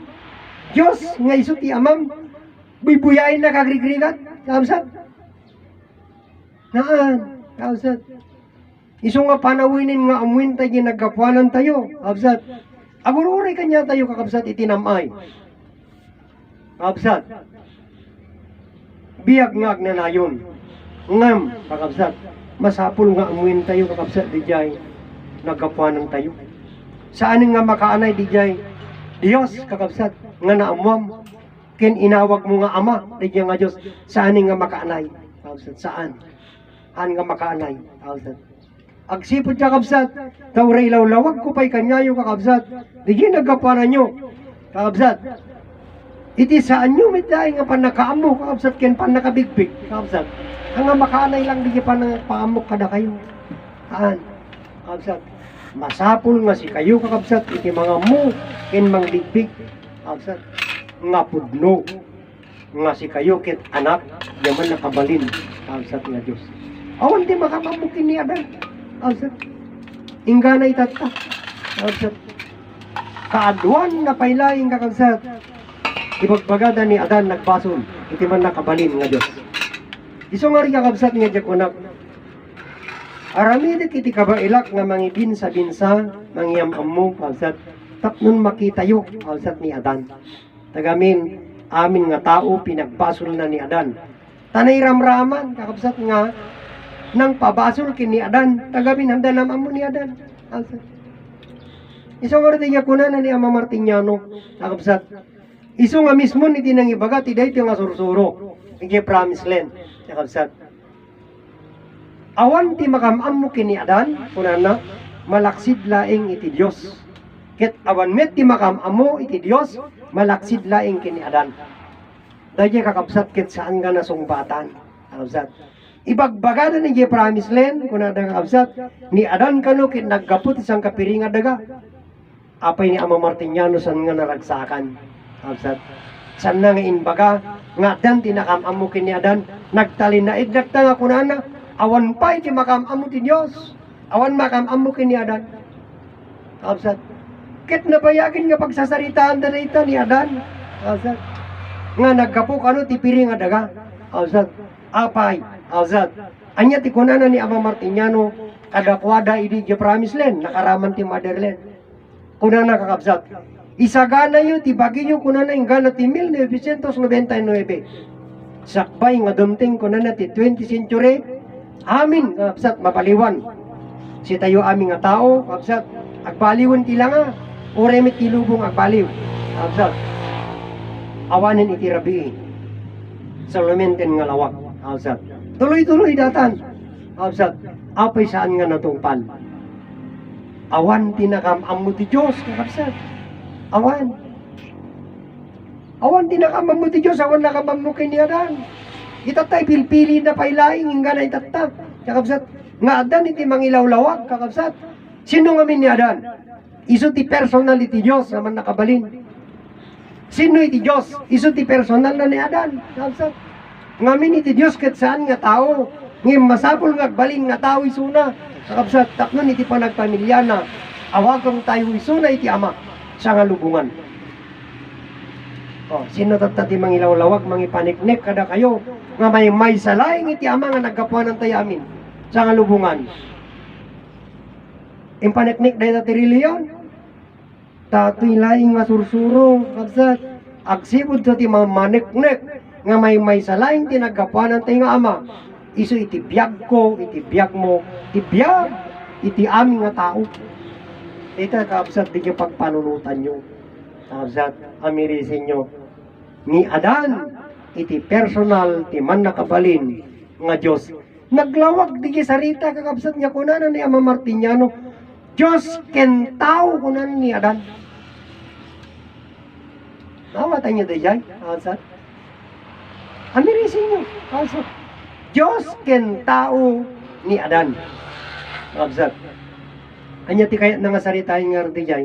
Diyos nga isu ti amam. Buybuyain na kagrigrigat, kakabsat. Naan, kakabsat. Isu nga panawinin nga amuin tayo nagkapuanan tayo, kakabsat. Agururay kanya tayo, kakabsat, itinamay. kakabsat, biyag ngag na nayon, ngam, kakabsat, masapul nga amuin tayo, kakabsat, di jay, nagkapuanan tayo. Saan nga makaanay di jay, Diyos, kakabsat, nga naamwam, ken inawag mo nga ama, di jay nga Diyos, saan nga makaanay, kakabsat, saan? Saan nga makaanay, kakabsat? Agsipod kakabsat, tawray lawlawag ko pa'y kanyayo, kakabsat, di jay nagkapuanan nyo, kakabsat, iti saan nyo mitay nga panakaamok, kakabsat, ken panakabigbig, kakabsat, ang nga makaanay lang di jay panakaamok kada kayo, saan? Kakabsat, masapul nga si kayo kakabsat iti mga mo ken mangbigbig kakabsat nga pudno nga si kayo ket anak yaman nakabalin kakabsat nga Dios awan di makamamukin ni Adan kakabsat ingana itata kakabsat kaadwan na pailaing kakabsat ibagbagada ni Adan nagbasol iti man nakabalin nga Dios iso nga ri kakabsat nga diakonak aramidik iti kabailak nga mangibinsa-binsa mangyamam mo kalsat tapnon makitayo kalsat ni Adan tagamin amin nga tao pinagbasol na ni Adan tanay ramraman kakabsat nga nang pabasol kin ni Adan tagamin handa naman mo ni Adan kalsat iso nga rin kunan na ni Ama Martiniano kakabsat iso nga mismo iti nang ibaga ti dayto nga sursuro iti promised land kakabsat awan ti makamam mo kini Adan kunana malaksid laing iti Dios ket awan met ti makamam mo iti Dios malaksid laing kini Adan dayjay kakabsat ket saan nga nasungbatan kakabsat ibagbagada ni je promised land kunana kakabsat ni Adan kano ket naggapot isang kapiringa daga apay ni Ama Martiniano san nga naragsakan kakabsat san na nga inbaga nga Adan ti nakamam mo kini Adan nagtalinaid nagtanga kunana awan pa iti makamam mo ti Diyos. Awan makamam mo kini Adan. Kakabsat. Ket nabayagin nga pagsasaritaan da ita ni Adan. Kakabsat. Nga nagkapo kano ti piring nga daga. Kakabsat. Apay. Kakabsat. Anya ti kunana ni Ama Martiniano kadakwada idi di promised land. Nakaraman ti motherland. Kunana kakabsat. Isagana yu ti bagi yu kunana ingana ti 1999. Sakbay nga dumting kunana ti 20th century. Amin kakabsat mapaliwan si tayo aming nga tao kakabsat agpaliwan tila nga uremit tilubong agpaliw kakabsat awanin iti rabii sa lumenten nga lawak kakabsat tuloy-tuloy datan kakabsat apay saan nga natungpal awan tinakamam mo ti Diyos kakabsat awan tinakamam mo ti Diyos awan nakamam mo kini Adan itatay pilpili na pailaing nga na itatap kakabsat nga Adan iti mangilawlawag kakabsat sino nga min ni Adan iso ti personality Diyos naman nakabalin sino iti Diyos iso ti personal na ni Adan kakabsat nga min iti Diyos ket saan nga tao ngem masapul nga agbalin nga tao isuna kakabsat tapnon iti panagpamilya na awagang tayo isuna iti Ama sa nga lubungan sino tatati mangilawlawag mangipaniknek kada kayo nga may salaing iti Ama nga nagkapuanan tayo amin sa nga lubungan impaniknek dahi tati reliyon tatoy laing nga sursuro kabsat agsipod sa ti mamaniknek nga may salaing ti nagkapuanan tayo nga Ama iso iti biyag ko iti biyag mo iti biyag iti amin nga tao ito kabsat di nyo pagpanunutan nyo kabsat amirisin nyo ni Adan iti personal ti man nakabalin nga Dios naglawag di sarita kakabsat niya kunana ni Ama Martiniano Dios ken tao kunan ni Adan nawatan niyo dayay kakabsat amirisin nyo kakabsat Dios ken tao ni Adan kakabsat anya ti kayat nga sarita nga dayay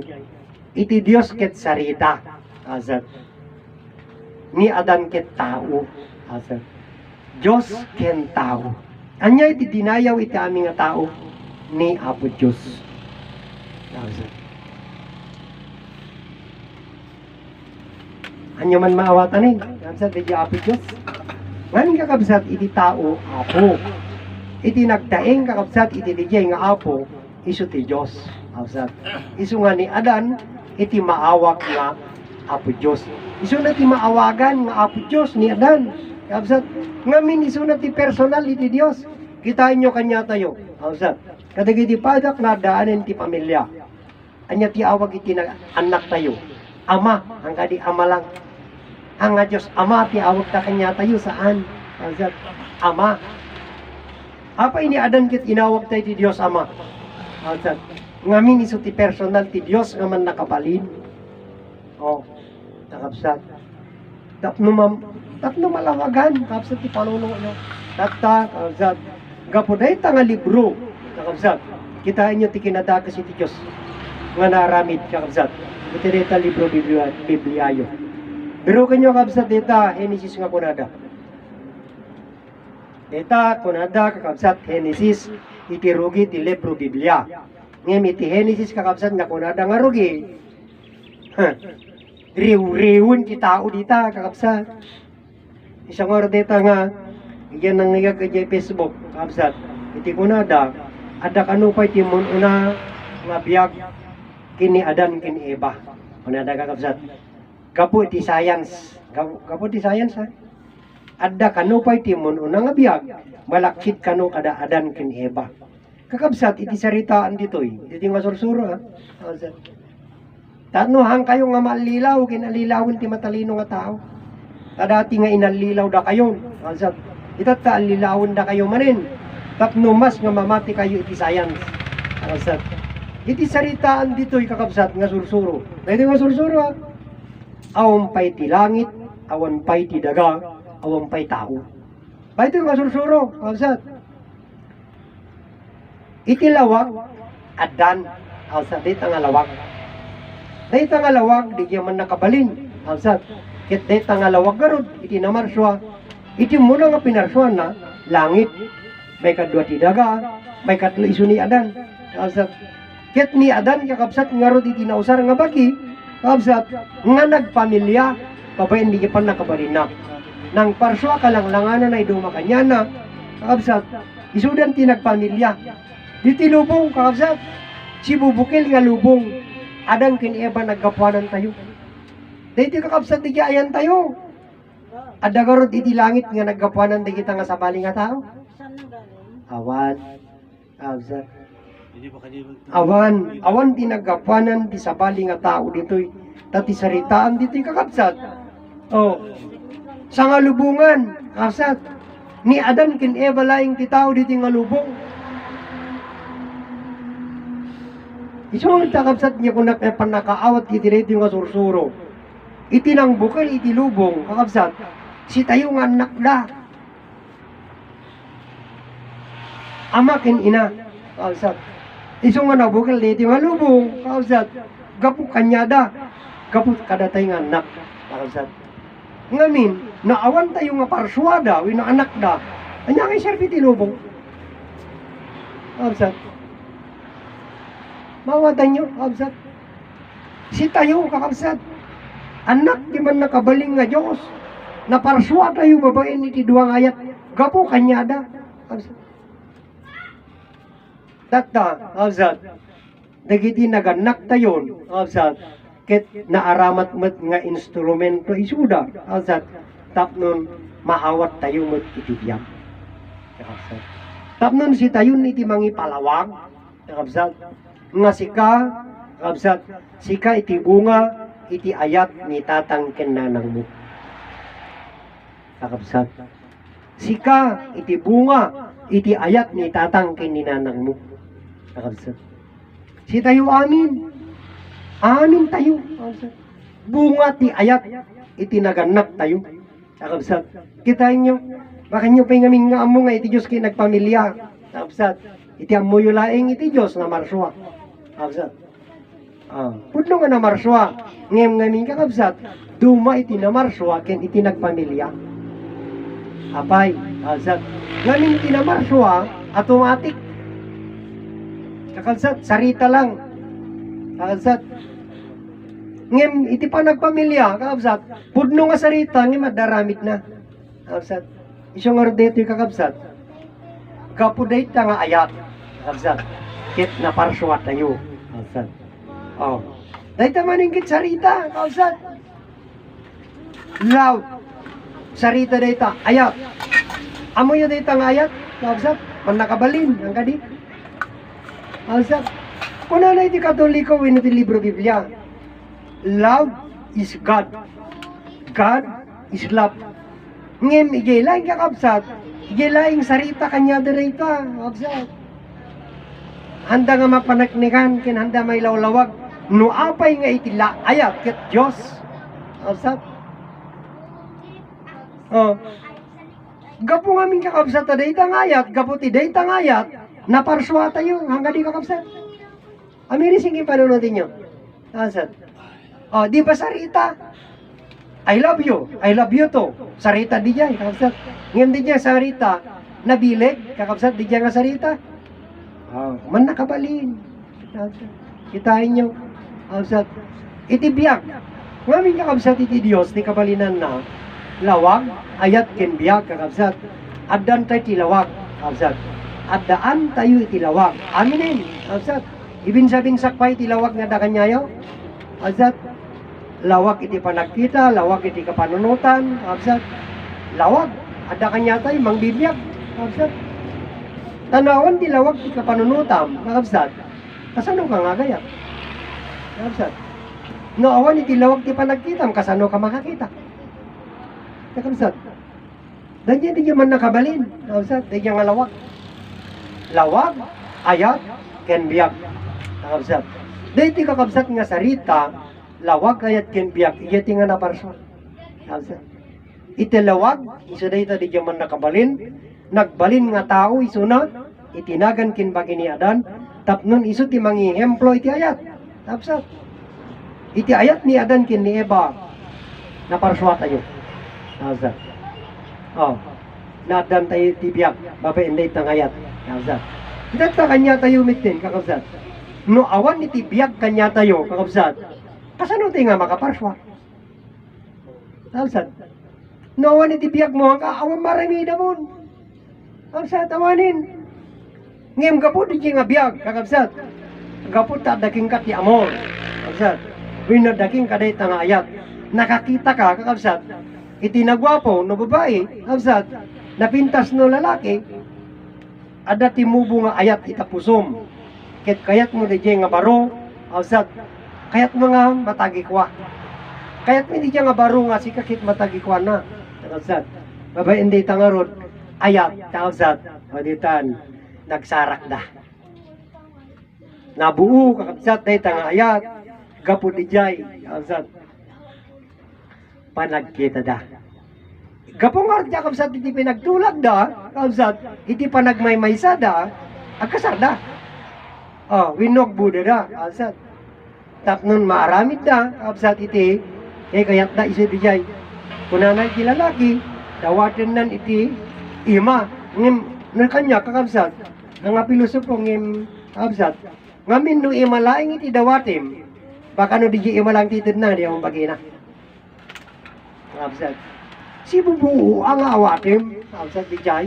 iti Dios ket sarita kakabsat ni Adan ket tao asa Dios ken tao anya iti dinayaw iti aming nga tao ni Apo Dios asa anya man maawatanin asa di Apo Dios ngani kakabsat iti tao Apo iti nagdaeng kakabsat iti dijay nga Apo isu ti Dios asa isu nga ni Adan iti maawak nga Apo Diyos. Isu na ti maawagan nga Apo Diyos ni Adan. Kabsat, ngamin isu na ti personal iti Diyos. Kitain nyo kanya tayo. Kabsat, kadagiti padak na daanan ti pamilya. Anya ti awag iti anak tayo. Ama, ang kadi ama lang. Ang nga Diyos, ama ti awag ta kanya tayo saan? Kabsat, ama. Apa ini Adan kit inawag tayo ti Diyos ama? Kabsat, ngamin isu ti personal ti Diyos nga man nakabalin. Oh, nakabsat. Tapno malawagan, kapsat ti panunong ano. Tatta, kapsat. Gapuday ta nga libro, nakabsat. Kitain nyo ti kinadakas iti Diyos. Nga naramid, kapsat. Iti deta libro Bibliayo. Pero kanyo kapsat deta, Genesis nga kunada. Deta kunada, kakapsat, Genesis, iti rugi ti libro Biblia. Ngem iti Genesis kakapsat nga kunada nga rugi. Riw-riwon ti tao dita, kakapsat. Isang oras dita nga, yan ang ngayag kay Facebook, kakapsat. Iti kunada, ada kanupay ti una nga biyag kini Adan kini Eva. Kunada kakapsat. Gapo iti science. Gapo iti science ha. Ada kanupay ti una nga biyag, malakit kanu kada Adan kini Eva. Kakabsat, iti saritaan ditoy. Iti nga sursuro ha. Kakabsat. Tanuhang kayo nga malilaw, kinalilawin ti matalino nga tao. Kadati nga inalilaw da kayo. Kakabsat. Itat kaalilawin da kayo manin. Tapno mas nga mamati kayo iti science. Kakabsat. Iti saritaan ditoy kakabsat nga sursuro. Iti nga sursuro ha. Awan pa'y ti langit, awan pa'y ti daga, awan pa'y tao. Ito nga sursuro, kakabsat. Iti lawag, Adan, kakabsat, dito nga lawag. Dito nga lawag, di man nakabalin, kakabsat. Kit dito nga lawag garod, iti namarswa. Iti muna nga pinarswa na, langit. May kadwa ti daga, may katlo isu ni Adan, kakabsat. Kit ni Adan, kakabsat, nga rod iti nausar nga baki, kakabsat, nga nagpamilya, pabayin di pa nakabalin na. Nang parswa kalanglanganan na iduma kanya na, kakabsat, isudan ti nagpamilya. Diti lubong, kakabsat, si bubukil nga lubong, Adan kin Eva nagkapuanan tayo. Diti kakabsat, di ayan tayo. Ada garod iti langit nga nagkapuanan di kita nga sabali nga tao. Awan, kakabsat. Awan ti nagkapuanan ti sabali nga tao ditoy. Tati saritaan dito'y kakabsat. Oh, sa nga lubungan, kakabsat. Ni Adan kin Eva laing ti tao dito'y nga lubong. Isong kakabsat niya kung panakaawat iti rito nga sursuro. Iti nang bukal, iti lubong, kakabsat. Si tayo nga anak da. Ama kin ina, kakabsat. Isong nga nabukal dito nga lubong, kakabsat. Gapu kanyada. Gapu kadatay nga anak, kakabsat. Ngamin, naawan tayo nga parswada, wino anak da. Anya kay serbi ti lubong. Kakabsat. Mawadan nyo, kakabsat. Si tayo, kakabsat. Anak di man nakabaling nga Diyos. Naparswa tayo babain iti duwang ayat. Gapo kanyada. Kakabsat. Tata, kakabsat. Dagiti naganak tayo, kakabsat. Ket naaramat met nga instrumento isuda. Kakabsat. Tapnon, maawat tayo met iti diyak. Kakabsat. Tapnon si tayo iti mangi palawag. Kakabsat. Nga sika, kakabsat, sika iti bunga, iti ayat ni tatang kenanang mo. Kakabsat. Sika iti bunga, iti ayat ni tatang keninanang mo. Kakabsat. Si tayo amin. Amin tayo. Kakabsat. Bunga ti ayat, iti naganak tayo. Kakabsat. Kitain nyo, baka nyo pa'y ngamin nga amo nga iti Diyos kayo nagpamilya. Kakabsat. Iti amoyo laeng iti Diyos na marswa. Kakabsat. Pudlo nga na marswa. Ngem ngamin kakabsat. Duma iti na marswa ken iti nagpamilya. Apay. Kakabsat. Ngamin iti na marswa, automatic. Kakabsat. Sarita lang. Kakabsat. Ngem iti pa nagpamilya. Kakabsat. Pudlo nga sarita. Ngem madaramit na. Kakabsat. Isyong ordeto yung kakabsat. Kapuday ta nga ayat. Kakabsat. Kit na parswa tayo. Kakabsat. Oh. Dahil tamaningkit sarita. Kakabsat. Love. Sarita data ayat. Amo yun data nga ayat. Kapsat. Man nakabalin. Ang kadi. Kapsat. Kung na iti Katoliko, wino ti libro Biblia. Love is God. God is love. Ngem, igay kakapsat. Igay sarita kanya dito. Kapsat. Handa nga mapanaknikan, kinhanda may lawlawag. No apay nga itila ayat ket Diyos. Kapsat. Oh. Gapo nga min kakapsat ta dayta nga ayat, gapo ti dayta nga ayat, naparswa tayo hangga di kakapsat. Amiri singin panunutin nyo. Kapsat. Oh, di ba sarita? I love you to. Sarita di jay, kakapsat. Ngem di jay sarita, nabileg, kakapsat di jay nga sarita. Oh, man nakabalin. Kitain nyo. Kakapsat. Iti biyag. Ngamin kakapsat iti Diyos, di kabalinan na. Lawag, ayat ken biyag, kakapsat. Addan tayo tilawag, kakapsat. Addaan tayo itilawag. Aminin, kakapsat. Ibinsa-binsak pa itilawag nga da kanyayo. Kakapsat. Lawag iti panagkita, lawag iti kapanunutan, kakapsat. Lawag, adda kanya tayo, mangbibiyag, kakapsat. Tanawan ti lawag ti kapanunutam, kakapsat. Kasano ka nga gaya? Kakapsat. No awan iti lawag ti panagkitam, kasano ka makakita? Kakapsat. Danyan di man nakabalin, kakapsat. Danyan nga lawag. Lawag, ayat, ken biyag, kakapsat. Dahiti kakapsat nga sarita, lawag, ayat, ken biyag, iya ti nga naparso. Kakapsat. Iti lawag, iso dahita di man nakabalin, nagbalin nga tao, iso na, itinagan kin bagi ni Adan, tapnon iso ti mangihemplo iti ayat. Kakapsat. Iti ayat ni Adan kin ni Eva, naparswa tayo. Kakapsat. Oh, naadan tayo tibiyag, babaenday tang ayat. Kakapsat. Ito kanya tayo mitin, kakapsat. No awan ni tibiyag kanya tayo, kakapsat. Kasano tayo nga makaparswa? Kakapsat. No awan ni tibiyag mo, ang awan maramida mo. Kakapsat, awanin. Ngem kapod di nga biyag, kakapsat. Kapod ta daking kat ti amor. Kakapsat. Wino daking kaday tanga ayat. Nakakita ka, kakapsat. Itinagwapo no babae, kakapsat. Napintas no lalaki. Ada timubo nga ayat itapusom. Ket kayat mo di nga baro, kakapsat. Kayat mo nga matagikwa. Kayat mo di nga baro nga sikakit matagikwa na. Kakapsat. Babae hindi tangarod. Ayat, kakapsat. O ditan, nagsarak da. Nabuo, kakapsat, dahi tanga ayat. Gapo di jay, kakapsat. Panagkita da. Gapo nga rin, kakapsat, iti pinagtulag da, kakapsat, iti panagmaymaysa da, agkasar da. Oh, winog buda da, kakapsat. Tapnon maaramid da, kakapsat, iti, kayat da iso di jay. Kunanay iti lalaki, dawatin nan iti, ima, ngim, kanya kakabsat, nga pilosopo ngim kakabsat, ngamin no ima laing iti dawatim, baka no di ima lang titid na, di akong bagina. Kakabsat, si bubuo ang awatim, kakabsat di jay,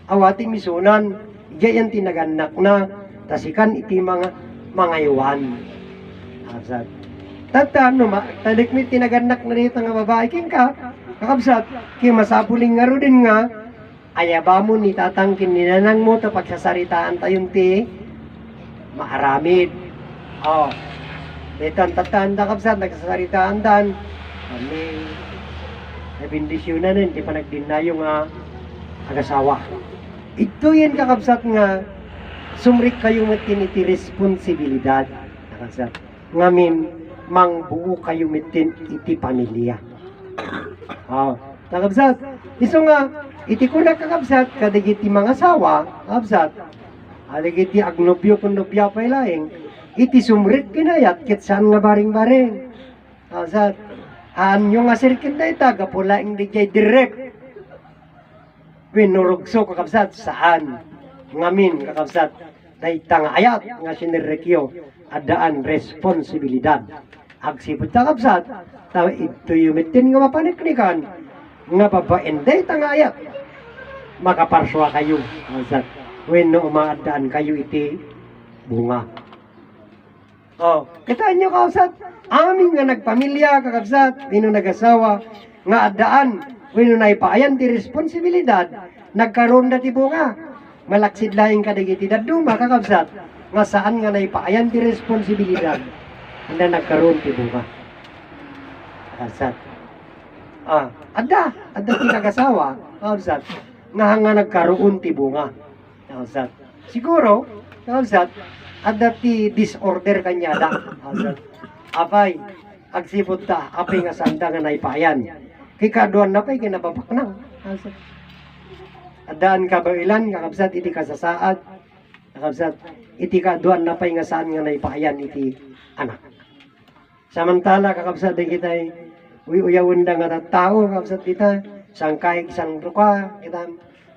awatim isunan, jayan tinaganak na, tasikan iti mga iwan. Kakabsat, tata, no, talikmit tinaganak na dito nga babae, king ka, kakabsat, king masapuling nga ro din nga, ayaba mo ni tatangkin ni nanang mo to pagsasaritaan tayon ti maaramid. Oh. Betan tatan da kapsat nagsasaritaan dan. Kami nabindisyonan din ti panagdinayo nga agasawa. Ito yan kakapsat nga sumrik kayo metin iti responsibilidad. Kakapsat. Ngamin mangbuo kayo metin iti pamilya. Oh. Kakapsat. Iso nga iti ko nakakabsat, kadigiti mga asawa, kabsat, aligiti agnobyo kung nobya pa ilaing, iti sumrit kinayat, kitsaan nga baring-baring. Kabsat, anyo nga sirkin na ita, gapulaing di jay direct. Winurugso kakabsat, saan? Ngamin kakabsat, daita nga ayat, nga sinirrekyo, adaan responsibilidad. Agsipot kakabsat, tawa ito yumitin nga mapaniknikan, nga babaenday tangayat makaparswa kayo when no umaadaan kayo iti bunga. Oh, kita nyo kakabsat, amin nga nagpamilya kakabsat, wino nagasawa, nga adaan, wino naipaayan ti responsibilidad, nagkaroon na ti bunga, malaksid laing kadigiti daduma kakabsat, nga saan nga naipaayan ti responsibilidad, na nagkaroon ti bunga. Kakabsat. Ada ti nagasawa, kakabsat, nga nagkaroon ti bunga. Kakabsat. Siguro, kakabsat, ada ti disorder kanyada. Apay, agsipot ta, apay nga sanda nga naipayan. Kikaduan na pa'y kinababaknang. Adaan ka ba ilan, kakabsat, iti kasasaad. Kakabsat, iti kaduan na pa'y nga saan nga naipayan, iti anak. Samantala, kakabsat, di kita'y uyawin da nga tao, kakabsat kita, sangkay, isang ruka, kita,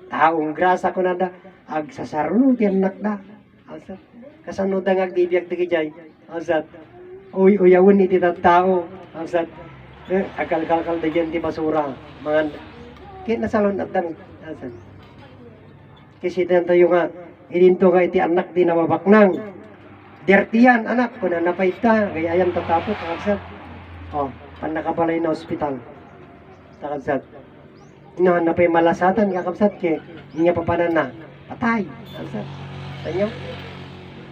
taong grasa ko na da, agsasaro, ti anak da. Kakabsat, kasanod ang agbibiyag ti kijay. Asat, uyawon iti tao. Asat, akal-kalkal da dyan ti basura. Mga, kaya nasalon at dami. Asat. Kasi tayo nga, idinto nga iti anak di namabaknang. Dertiyan, anak, kung nanapay ta, kaya ayan tatapot. Asat. Panakabalay na ospital. Asat. Napay malasatan, kakabsat, kaya hindi pa na. Patay. Asat. Tanyo.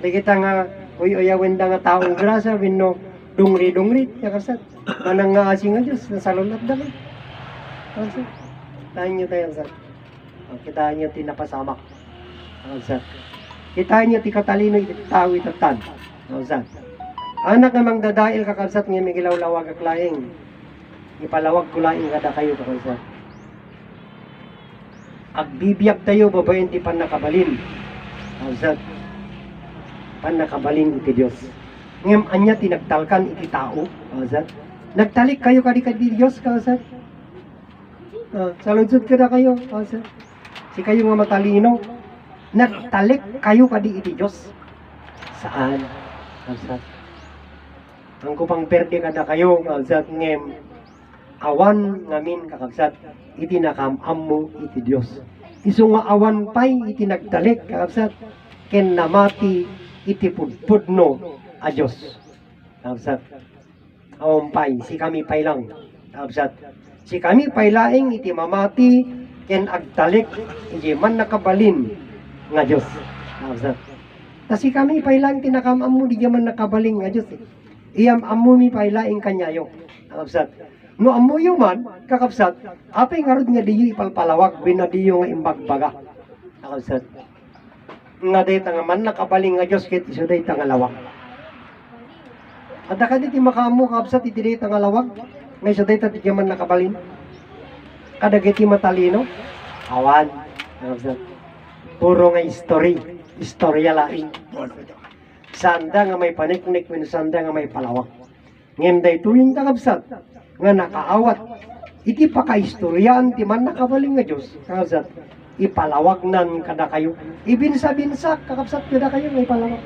Di kita nga, uyawin da nga taong grasa, wino dungri-dungri, yakasat. Manang nga asing nga Diyos, nasalon at dami. Yakasat. Tahan nyo tayo, yakasat. Kitaan nyo tinapasamak. Yakasat. Kitaan nyo ti katalino, iti tao itatan. Yakasat. Anak namang dadail, kakasat, nga may gilawlawag aklaing. Ipalawag kulaing kada kayo, kakasat. Agbibiyag tayo, babayin ti pan nakabalin. Yakasat. Panakabalin iti Diyos. Ngem anya tinagtalkan iti tao, kawasat. Nagtalik kayo kadi Diyos, kawasat. Saludsod ka na kayo, kawasat. Si kayo nga matalino, nagtalik kayo kadi iti Diyos. Saan, kawasat? Ang kupang perde kada kayo, kawasat, ngem awan ngamin kakabsat, iti nakamam mo iti Diyos. Isu nga awan pay iti nagtalik, kakabsat, ken namati iti pudpudno a Diyos. Kabsat. Awampay, si kami pay lang. Kabsat. Si kami pay laing iti mamati ken agtalik iti man nakabalin nga Diyos. Kabsat. Kasi kami pay lang tinakamam mo di man nakabalin nga Diyos. Iyam ammo mi pay laing kanyayo. Kabsat. No ammo yo man kakabsat, apay ngarod nga diyo ipalpalawag binadiyo nga imbagbaga. Kabsat. Nga day nga man nakabaling nga Diyos kit iso day nga lawak. At kada ti makamu kabsat iti day nga lawak, nga iso day ti man nakabalin. Kada ti matalino, awan. Kabsat. Puro nga istorya laing. Sanda nga may paniknik, sanda nga may palawak. Ngem day tuwing kakabsat, nga nakaawat, iti pakaistoryaan ti man nakabaling nga Diyos. Kabsat. Ipalawag nan kada kayo. Ibinsa-binsa, kakapsat kada kayo, may palawag.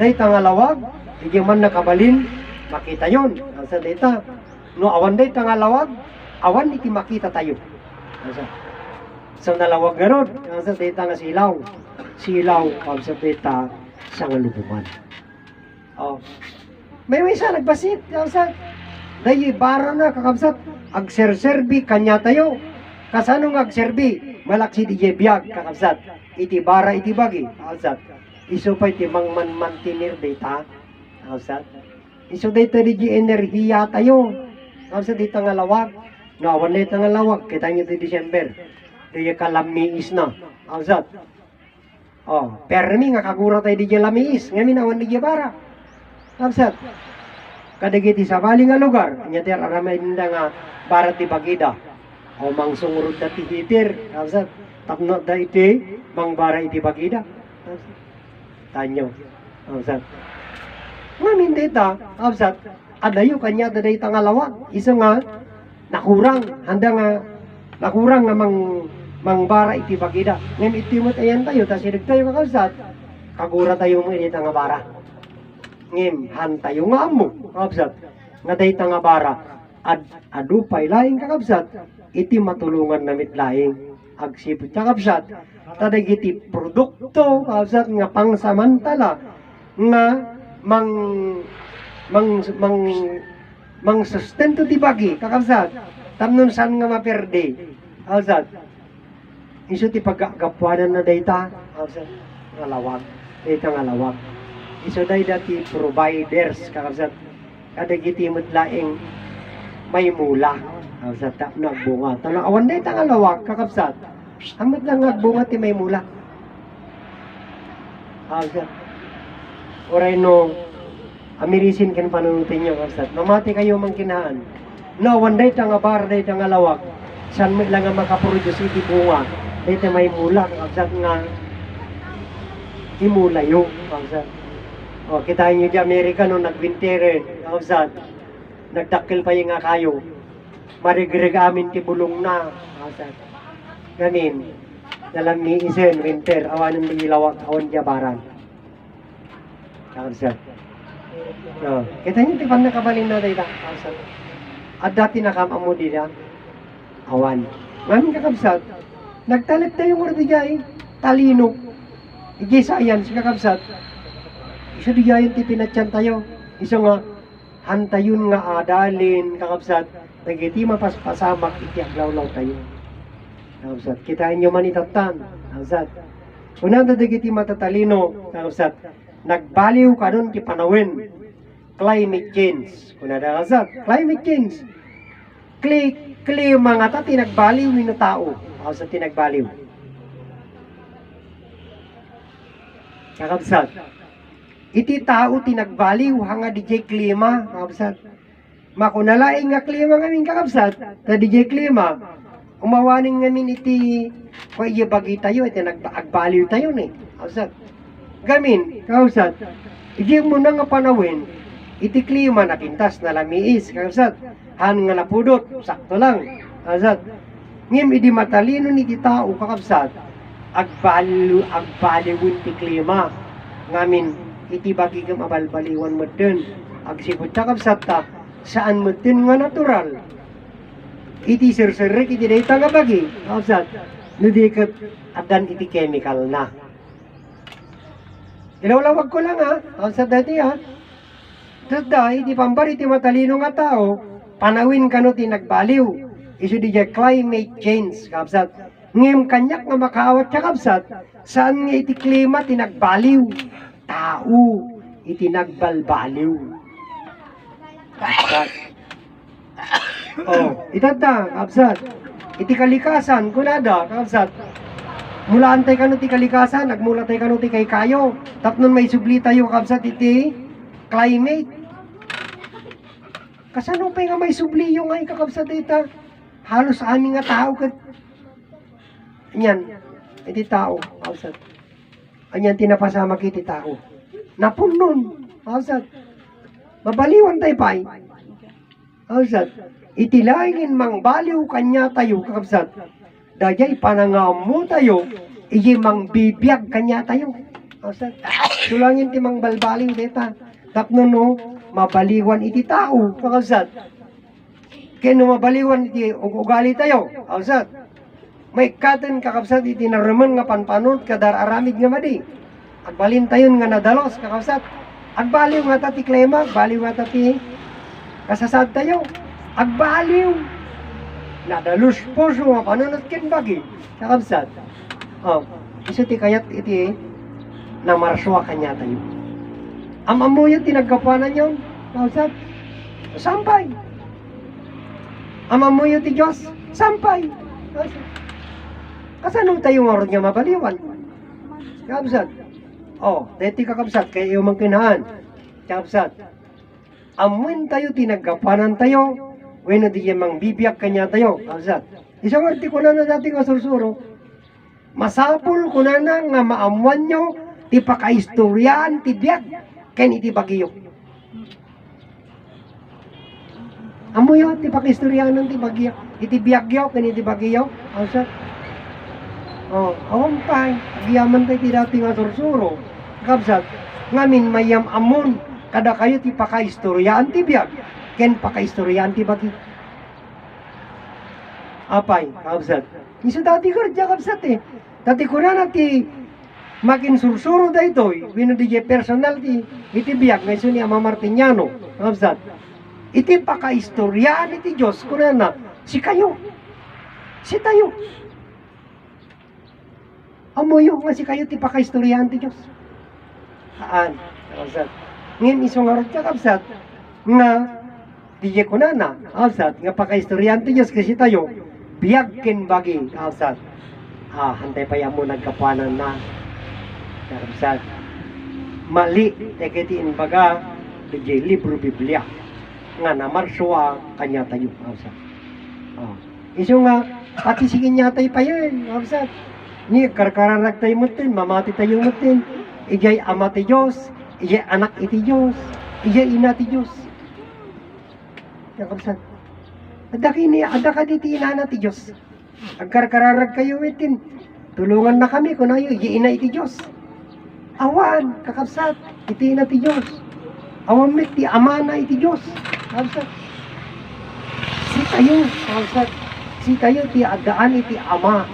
Dahil tangalawag, hindi man nakabalin, makita yon. Sa data, no awan day tangalawag, awan iti makita tayo. So nalawag nga ron, sa data nga silaw. Silaw, sa data, sa nga lubuman. May isa nagbasit, sa dahil bara na kakapsat, agserserbi kanya tayo. Kasano nga agserbi? Malaksi di biyag kakabsat. Iti bara iti bagi. Kakabsat. Iso pa iti mantinir data. Kakabsat. Iso dito di enerhiya tayo. Kakabsat dito nga lawag. Nawan na ito nga lawag. Kita nyo ito December. Di kalamiis na. Kakabsat. Permi nga kagura tayo di lamiis. Ngayon awan di bara. Kakabsat. Kadagiti sa bali nga lugar. Kanya tayo aramay nila nga barat di bagida. O mangsungurod dati hitir, kapsat, tapno da iti, mangbara iti bagida. Tanyo, kapsat. Ngamin dita, kapsat, adayo kanya daday tangalawa. Isa nga, nakurang, handa nga, nakurang nga mangbara iti bagida. Ngayon itimot ayan tayo, tasirig tayo kapsat, kagura tayo mo inita nga bara. Ngayon, hantayo nga amo, kapsat, nga day nga bara. Adupay laing kakabsat, iti matulungan namit laing agsipot kakabsat, tadag iti produkto kakabsat nga pangsamantala nga mang mang mang sustento ti bagi kakabsat tamnon san nga maperde kakabsat iso ti pagkakapuanan na data kakabsat nga lawak data nga lawak iso day dati providers kakabsat kadagiti laing may mula kakabsat ta nagbunga tanong awan data nga lawak kakabsat amot lang nagbunga ti may mula kakabsat oray no amirisin ken panunutin nyo kakabsat mamati kayo mangkinaan no one day nga bar day nga lawak san mo lang nga makaproduce iti bunga day may mula kakabsat nga imula yo kakabsat o kita nyo di Amerika no nagwintere kakabsat nagdakkel pa yung nga kayo marigrig amin ti bulong na kakabsat gamin nalami isen winter awanan di lawak awan di baran kakabsat no, kita nyo tipan na kabalin na dita kakabsat at dati nakamamu dita awan ngamin kakabsat nagtalip tayo ng ordigay talino igisa yan si kakabsat isa digayon ti pinatyan tayo isa nga hantayon nga adalin kakabsat nagiti mapaspasamak iti aglawlaw tayo kakabsat kitain nyo man itatan kakabsat unang dadagiti matatalino kakabsat nagbaliw ka nun ti panawin climate change kuna da kakabsat climate change kli mga ta tinagbaliw ni tao kakabsat tinagbaliw kakabsat iti tao tinagbaliw hanga DJ klima kakabsat makunalaing nga klima ngamin kakabsat ta DJ klima umawaning ngamin iti kaya bagi tayo iti nagbaliw tayo ni kakabsat gamin kakabsat iti mo na nga panawin iti klima napintas na lamiis kakabsat han nga napudot sakto lang kakabsat ngim idi matalino ni ti tao kakabsat agbaliwin ti klima ngamin iti bagi kam abalbaliwan mo din agsipot kakabsat ta saan mo din nga natural iti sirsirik iti data nga bagi kakabsat nudikat adan iti chemical na ilawlawag ko lang ha kakabsat dati ha tada iti pambar iti matalino nga tao panawin kano tinagbaliw iso di climate change kakabsat ngem kanyak nga makaawat kakabsat saan nga iti klima tinagbaliw tao iti nagbalbaliw kakabsat oh itata kakabsat iti kalikasan kunada kakabsat mula antay kano ti kalikasan nagmula tay kano ti kay kayo tapnon may subli tayo kakabsat iti climate kasano pa nga may subli yung ay kakabsat ita halos amin nga tao kat anyan iti tao kakabsat anyan tinapasama kiti tao napunon kakabsat mabaliwan tayo pa'y kakabsat iti laingin mang baliw kanya tayo kakabsat dayay panangamu tayo iji mang bibiyag kanya tayo kakabsat sulangin ti mang balbaliw deta tapno no mabaliwan iti tao kakabsat keno mabaliwan iti ugali tayo kakabsat may katen kakabsat iti naremen nga panpanot kadar aramid nga madi agbalin tayon nga nadalos kakabsat agbaliw nga tati klema baliw nga tati kasasad tayo agbaliw nadalos puso nga panunot ken bagi kakabsat oh iso ti kayat iti namarswa kanya tayo amamuyo tinagkapanan yon kakabsat sampay amamuyo ti Diyos sampay kasano tayo nga ron nga mabaliwan kakabsat oh deti kakabsat kaya yung mangkinahan kakabsat amuin tayo tinagkapanan tayo weno di mang bibiyak kanya tayo kakabsat isang artikulo na dati nga sursuro masapul ko na nga maamuan nyo ti pakaistoryaan ti biyag ken iti bagiyo amuyo ti pakaistoryaan ti bagiyo iti biyagyo ken iti bagiyo kakabsat oh awang pay agiyaman tayo ti dati nga sursuro kakabsat ngamin mayam amon kada kayo ti pakaistoryaan ti biyag ken pakaistoryaan ti bagi apay kakabsat iso dati ko kakabsat dati ko na ti Makin sursuro da ito, wino di personality, iti biyak nga iso ni Ama Martiniano, kapsat. Iti pakaistoryaan iti Diyos, kunana, si kayo, si tayo. Amuyo nga si kayo ti pakaistoryaan ti Diyos. Haan, kapsat. Ngayon iso nga rin kapsat, nga, di kunana, kapsat, nga pakaistoryaan ti Diyos kasi tayo, biyak kin bagi, kapsat. Hantay pa yan mo nagkapuanan na, kapsat. Mali, tekitiin baga, di libro Biblia. Nga na marswa kanya tayo, kapsat. Iso nga, pati sige niya tayo pa yan, kapsat. Ni karkararag tayo mutin, mamati tayo mutin. Ijay ama ti Diyos, ijay anak iti Diyos, ijay ina ti Diyos. Kapsat. Ada ka diti inana ti Diyos. Agkarkararag kayo itin. Tulungan na kami kung ayo, ijay ina iti Diyos. Awan, kakapsat, iti ina ti Diyos. Awan mit, ti ama na iti Diyos. Kakapsat. Si tayo, kakapsat. Si tayo, ti adaan iti ama.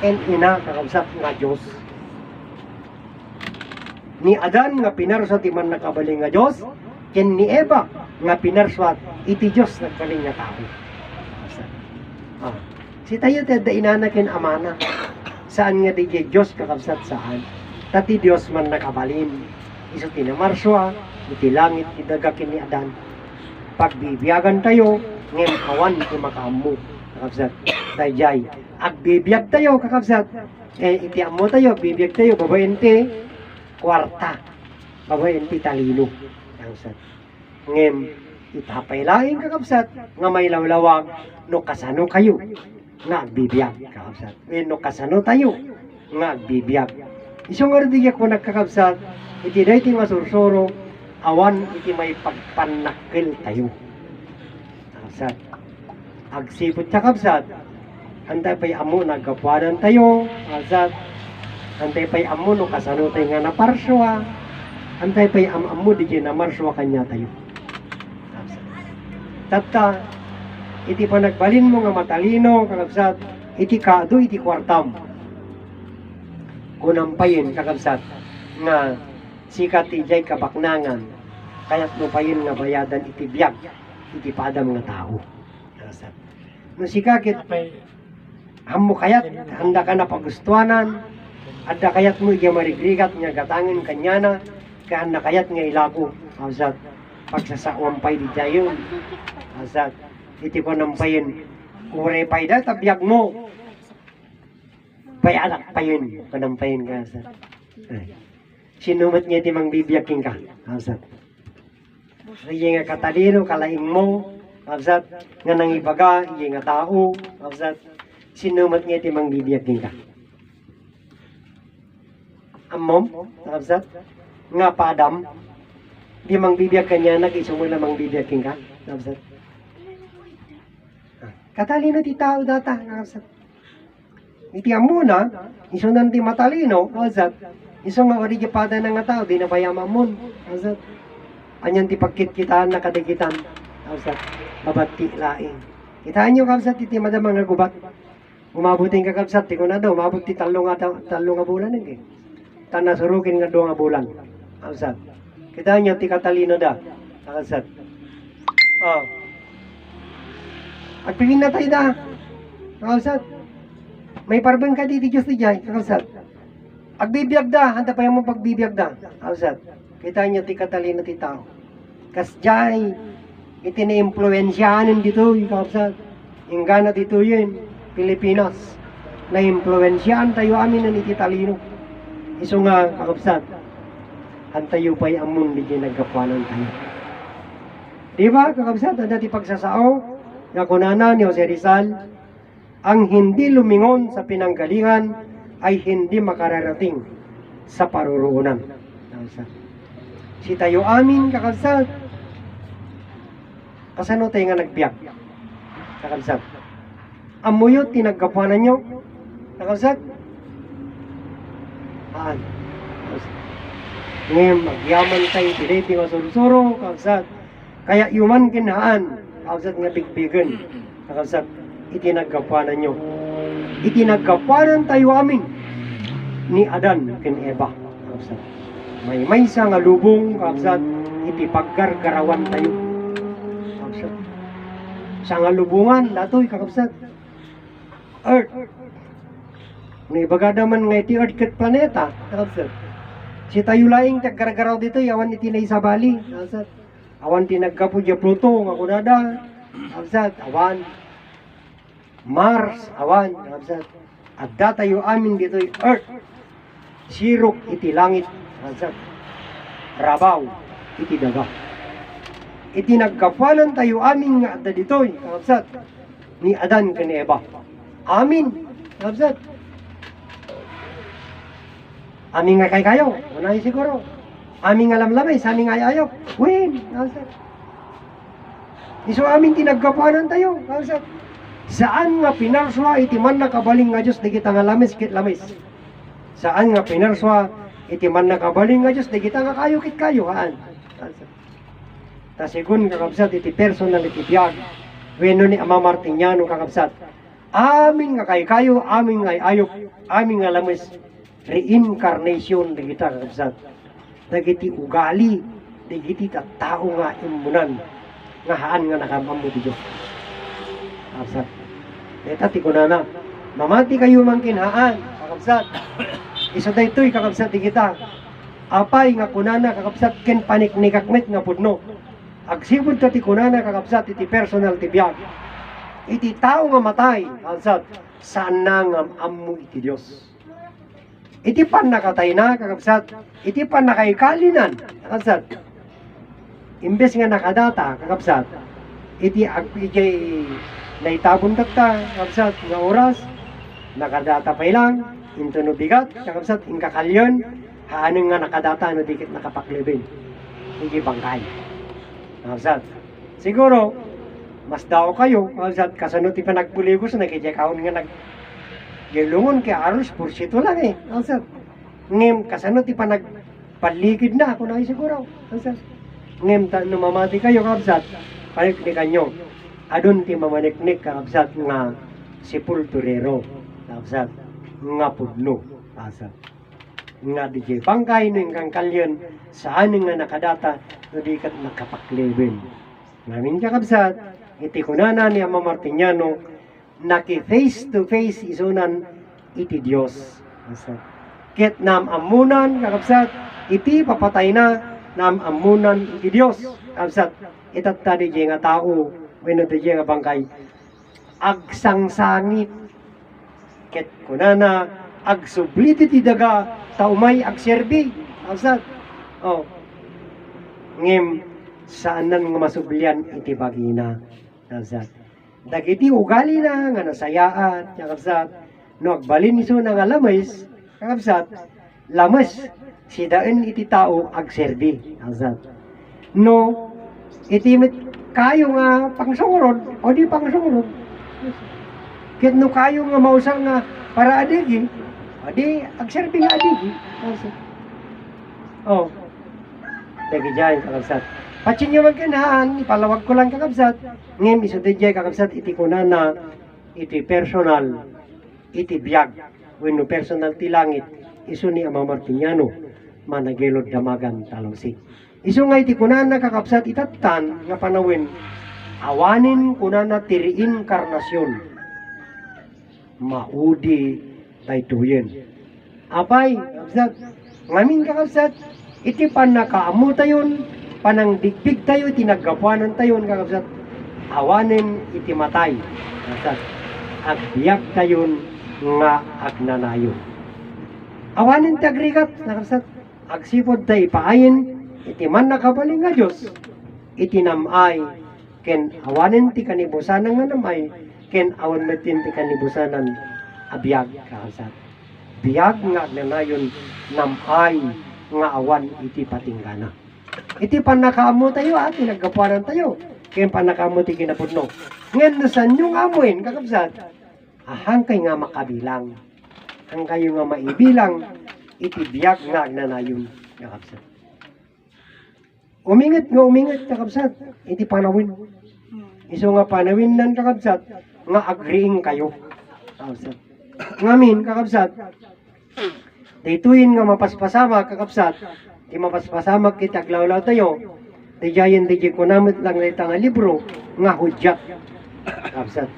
And ina, kakapsat nga Diyos. Ni Adan nga pinarswat iman nakabaling nga Diyos. Ken ni Eva nga pinarswat iti Diyos nagbaling nga tao. Si tayo tada inana ken amana. Saan nga di Diyos kakapsat saan? Tati Diyos man nakabalin. Iso tinamarswa, iti langit, idagakin ni Adan. Pagbibiyagan tayo, ngem awan iti makaamu. Kakapsat, dayjay. Agbibiyag tayo, kakapsat. Iti amo tayo, bibiyag tayo, babayin ti kwarta. Babayin ti talino. Kakapsat. Ngem, itapay laing kakapsat, nga may lawlawag, no kasano kayo. Nga agbibiyag, kakapsat. No kasano tayo, nga agbibiyag. Isong ardigyak mo nagkakabsat, iti na iti masursuro, awan iti may pagpanakil tayo. Kakabsat. Agsipot kakabsat, antay pa'y amo nagkapuanan tayo, kakabsat. Antay pa'y amo no kasano tayo nga naparswa, antay pa'y amo di na marswa kanya tayo. Kakabsat. Tata, iti pa nagbalin mo nga matalino, kakabsat, iti kado, iti kwartam. Kunampayin kakabsat nga sikat ijay kabaknangan kaya't nupayin nga bayadan iti biyag iti padam nga tao. Kakabsat. No sikakit hammo kayat handa ka na pagustuanan adda kayat mo iya marigrigat nga gatangin kanyana kanda kayat nga ilako. Kakabsat. Pagsasawampay di jayon. Kakabsat. Iti kunampayin ure payda tabiyag mo. Payanak pa yun, panampayin ka, sir. Sinumat niya di mang bibiyagin ka, kapsat. Iya nga katalino, kalaing mo, kapsat. Nga nang ibaga, iya nga tao, kapsat. Sinumat niya di mang bibiyagin ka. Amom, kapsat. Nga padam, di mang bibiyag ka niya, nag-isumula mang bibiyagin ka, kapsat. Katalino di tao data, kapsat. Iti amo na, iso nang di matalino, azat, iso nga origipada na nga tao, di na bayamamon, azat. Anyan ti pagkit-kitaan na kadikitan, azat, babati laing. Kitaan nyo kapsat, iti madamang nga gubat. Umabuting ka kapsat, di ko na daw, umabot ti talo nga bulan, eh. Tanasurukin nga 2 nga bulan, azat. Kitaan nyo, ti katalino da, azat. Agpingin na tayo da, azat. May parbeng ka diti Diyos ti jay, kakabsat. Agbibiyag da, handa pa yung mong pagbibiyag da, kakabsat. Kita nyo ti katalino ti tao. Kas jay, iti na-impluensyahanin dito, kakabsat. Ingana dito yun, Pilipinas. Na-impluensyahan tayo amin ng iti talino. Iso nga, kakabsat. Hantayo pa'y amun di nagkapuanan tayo. Diba, kakabsat, handa ti pagsasao, nakunana ni Jose Rizal, ang hindi lumingon sa pinanggalingan ay hindi makararating sa paruroonan. Si tayo amin, kakabsat. Kasano tayo nga nagbiyak? Kakabsat. Amuyot, tinagkapuanan nyo? Kakabsat. Haan. Ngayon, magyaman tayo, piniti nga surusuro, kakabsat. Kaya yuman kinaan, kakabsat nga bigbigan. Kakabsat. Itinagkapuanan nyo. Itinagkapuanan tayo amin. ni Adan ken Eva. Kakabsat. May maysa nga lubong kakabsat iti paggargarawan tayo. Kakabsat. Sa nga lubungan datoy kakabsat. Earth. Naibaga naman nga iti Earth ket planeta. Kakabsat. Si tayo laing taggargaraw dito awan iti naisabali. Kakabsat. Awan tinaggapo di Pluto nga kunada. Kakabsat. Awan. Mars. Awan. Kakabsat. Adda tayo amin dito Earth. Sirok iti langit. Kakabsat. Rabaw iti daga. Iti nagkapanan tayo amin nga adda ditoy. Kakabsat. Ni Adan ken Eva. Amin. Kakabsat. Amin nga kay kayo. Unahin siguro. Amin nga lamlamay. Sa amin nga ayayok. Wen. Kakabsat. Iso amin tinagkapanan tayo. Kakabsat. Saan nga pinarswa iti man nakabaling nga Diyos di kita nga lamis kit lamis. Saan nga pinarswa iti man nakabaling nga Diyos di kita nga kayo kit kayo haan. Tasigun kakabsat iti personal iti biyag. Weno ni Ama Martiniano kakabsat. Amin nga kay kayo, amin nga ayok, amin nga lamis. Reincarnation di kita kakabsat. Dagiti ugali, dagiti tattao nga imunan. Nga haan nga nakamamu di Diyos. Kakabsat. Eta ti kunana. Mamati kayo man kinhaan. Kakabsat. Isa daytoy kakabsat di kita. Apay nga kunana kakabsat ken paniknikakmet nga pudno. Agsibod ta ti kunana kakabsat iti personal ti biyag. Iti tao nga matay kakabsat saan na nga ammo iti Dios. Iti pan nakatay na kakabsat. Iti pan nakaikalinan kakabsat. Imbes nga nakadata kakabsat. Iti naitabon takta kakabsat nga oras nakadata pa ilang into no bigat kakabsat inkakalyon haaning nga nakadata no dikit nakapaklibin hindi bangkay kakabsat siguro mas daw kayo kakabsat kasano ti panagpuligos nakijekahon nga gilungon kay aros pursito lang kakabsat ngem kasano ti panagpaligid na ako na siguro kakabsat ngem no mamati kayo kakabsat paniknikan nyo adun ti mamaniknik kakabsat nga sepulturero kakabsat nga pudno kakabsat nga di jay bangkay no yung kalyon saan nga nakadata no di kat nakapakleben ngamin kakabsat iti kunana ni Ama Martiniano naki face to face isunan iti Dios kakabsat ket nam amunan kakabsat iti papatay na nam amunan iti Dios kakabsat itat tadi jay nga tao weno di nga bangkay agsangsangit ket kunana agsubliti ti daga taumay agserbi kakabsat ngem saanan nga masublian iti bagina kakabsat dagiti ugali na nga nasayaan kakabsat no agbalin iso na nga lamis kakabsat lames si daen iti tao agserbi kakabsat no iti kayo nga pangsungurod o di pangsungurod ket no kayo nga mausang nga para adigi o di agserbi nga adigi dagi dyan kakabsat patsin nyo magkanaan ipalawag ko lang kakabsat ngem iso di dyan kakabsat iti kunana iti personal iti biyag wenno personal ti langit iso ni Ama Martiniano managelod damagan talawsik. Isu nga iti kunana kakabsat itattan nga panawin awanin kunana ti reinkarnasyon maudi daytoyen. Apay kakabsat ngamin kakabsat iti panakaamu tayon panangdigpig tayo iti naggapuanan tayon kakabsat awanin iti matay kakabsat agbiag tayon nga agnanayon. Awanin ti agrigat kakabsat agsipod tayo ipaayin iti man nakabaling nga Diyos iti namay ken awanen ti kanibusanan nga namay ken awan metin ti kanibusanan abiyag kakabsat biyag nga agnanayon namay nga awan iti patinggana iti panakaamo tayo at naggapuanan tayo ken panakaamo ti kinapudno ngem nasan yung amuin kakabsat ahang kay nga makabilang ang kayo nga maibilang iti biyag nga agnanayon kakabsat. Umingit kakabsat iti panawin. Iso nga panawin nan kakabsat nga agreeing kayo kakabsat. Ngamin kakabsat Dituin nga mapaspasamak kakapsat, di mapaspasamak kita aglawlaw tayo, di jayan di kunamit lang na nga libro, nga hudyat. Kakapsat,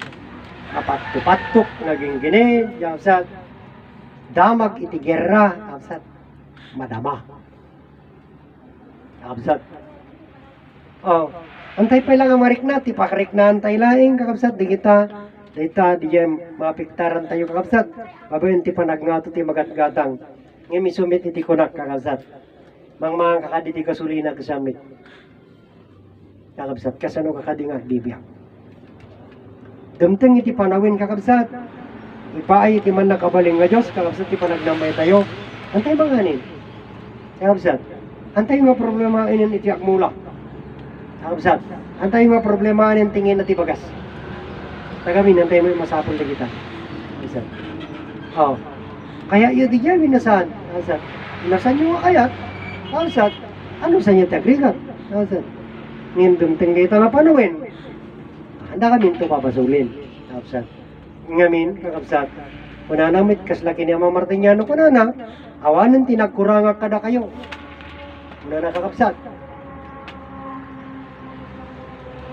kapatuk-patuk, naging gini, kakapsat, damag iti gerra, kakapsat, madama. Kakapsat, oh, antay pa lang ang marik na, tipakarik na antay laing, kakapsat, di kita, di jam mapiktaran tayo kakapsat, babayin ti panagnato ti magatgatang, ngayon misumit iti kunak kakapsat, mga kakaditi kasulina kasamit, kakapsat, kasano kakadingag bibiyang. Dumteng iti panawin kakapsat, ipaay iti man nakabaling nga Diyos, kakapsat ti panagnamay tayo, antay banganin, kakapsat, antay nga problema inin iti akmula, kakapsat, antay nga problema inin tingin na ti bagas, tagamin, antay mo masapol na kita, kakapsat, oh, kaya yun di dyan, minasan, kakapsat, minasan nyo nga kayat, kakapsat, ano sa inyo tagrigat, kakapsat, ngayon dumteng kayo nga panawin, handa kami ito papasulin, kakapsat. Ngamin, kakapsat, kunanamit kaslaki ni Ama Martiniano kunana, awanan tinagkuranga kada kayo. Kunana kakapsat.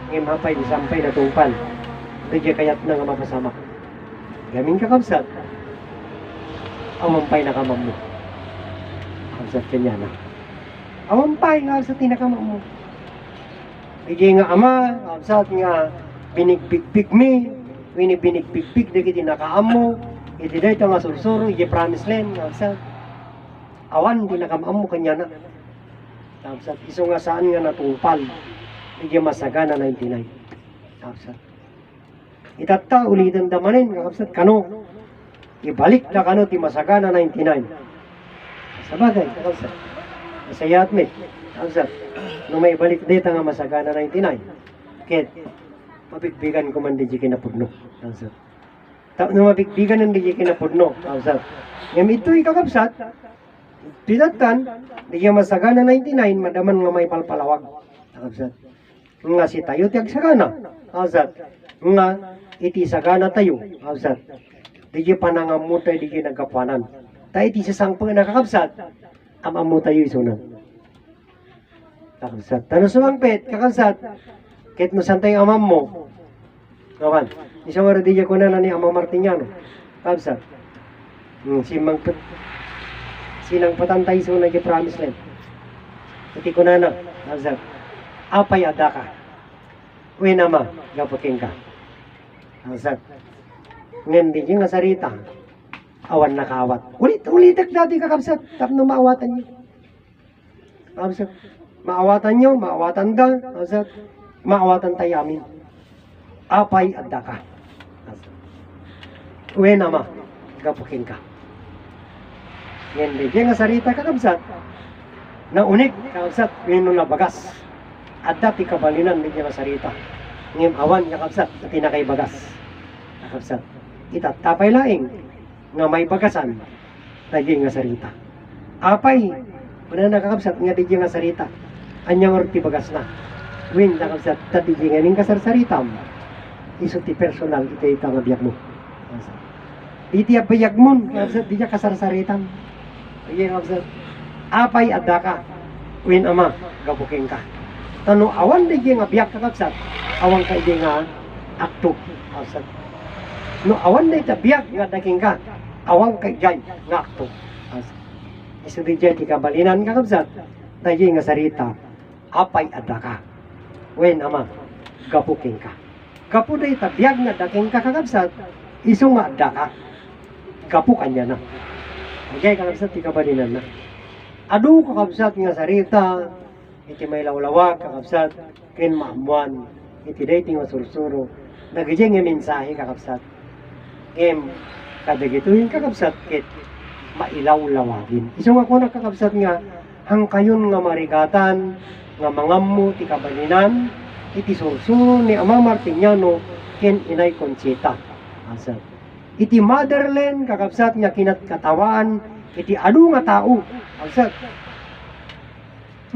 Ngayon hapay, disampay na tungpal. Ito kayat na nga mapasama. Gamin kakapsat, awampay na kamam mo. Kakapsat kanya na. Awampay nga sa tinakamam mo. Bigay nga Ama, kakapsat nga, binigpigpig mi, binigpigpig na kiti nakaamo, iti dahi nga sursuro, iti promise land, kapsat. Awan, di nakamaamo kanya na. Kapsat, iso nga saan nga natungpal, iti masagana 99. Kapsat. Itata, ulitin damanin, kapsat, kano, ibalik na kano, ti masagana 99. Sabagay, kapsat. Masayat mi, kapsat. Nung may ibalik dito nga masagana 99. Ket, mapigbigan ko man di kinapudno. Kapsat. No mapigbigan ng di kinapudno. Kapsat. Ngam ito'y kakapsat, pinatan, di masagana 99, madaman nga may palpalawag. Kapsat. Nga si tayo tiyag sagana. Kapsat. Nga iti sagana tayo. Kapsat. Di panangamutay di nagkapanan. Tayo iti sasangpang nakakapsat, amamu tayo isunan. Kakapsat. Tanong sumangpit, kakapsat, kahit masantay ang amam mo, kawan, isang oradilla ko na ni Ama Martiniano, kapsat, sinang patantay so nag-promise land, iti ko na, kapsat, apay ada ka, uwi nama, gaputin ka, kapsat, ngayon di yung nasarita, awan nakawat, ulitak dati ka kapsat, tapno maawatan niyo, kapsat, maawatan nyo, maawatan da, kapsat, maawatan tayo amin. Apay adda ka. Uwe nama, gapukin ka. Yan din nga sarita kakabsat. Na unik, kakabsat, yun nung nabagas. Adda ti kabalinan, din nga sarita. Ngim awan, kakabsat, iti na kay bagas. Kakabsat. Itatapay laing, nga may bagasan, tayo nga sarita. Apay, una na kakabsat, nga di nga sarita. Anyang orti bagas na. Win na kapsat, tadi nga ning kasarsaritam. Iso ti personal, iti nga biyak mo. Iti biyak mo, kapsat, di niya kasarsaritam. Iti kapsat, apay adda ka. Win ama, gabuking ka. Tano awan di nga biyak ka kapsat, awan ka di nga akto. Kapsat. No awan di biyak nga daking ka, awan ka jay nga akto. Kapsat. Iso di jay ti kabalinan ka kapsat, tayo nga sarita, apay adda ka. Wen ama, gapuking ka. Gapu day tabiyag na daking ka kakabsat, iso nga adda ka. Gapu kanya na. Okay, kakabsat, di kabalinan na. Adu kakabsat nga sarita, iti may lawlawag kakabsat, kin maamuan, iti day tinga sursuro, nagijeng nga mensahe kakabsat. Em, kadagituhin kakabsat, kit mailawlawagin. Iso nga ko kakabsat nga, hang kayon nga marigatan, nga mangammo ti kabalinan iti sursuro ni Ama Martiniano ken Inay Conchita. Asat. Iti motherland kakabsat nga kinatkatawan iti adu nga tao. Asat.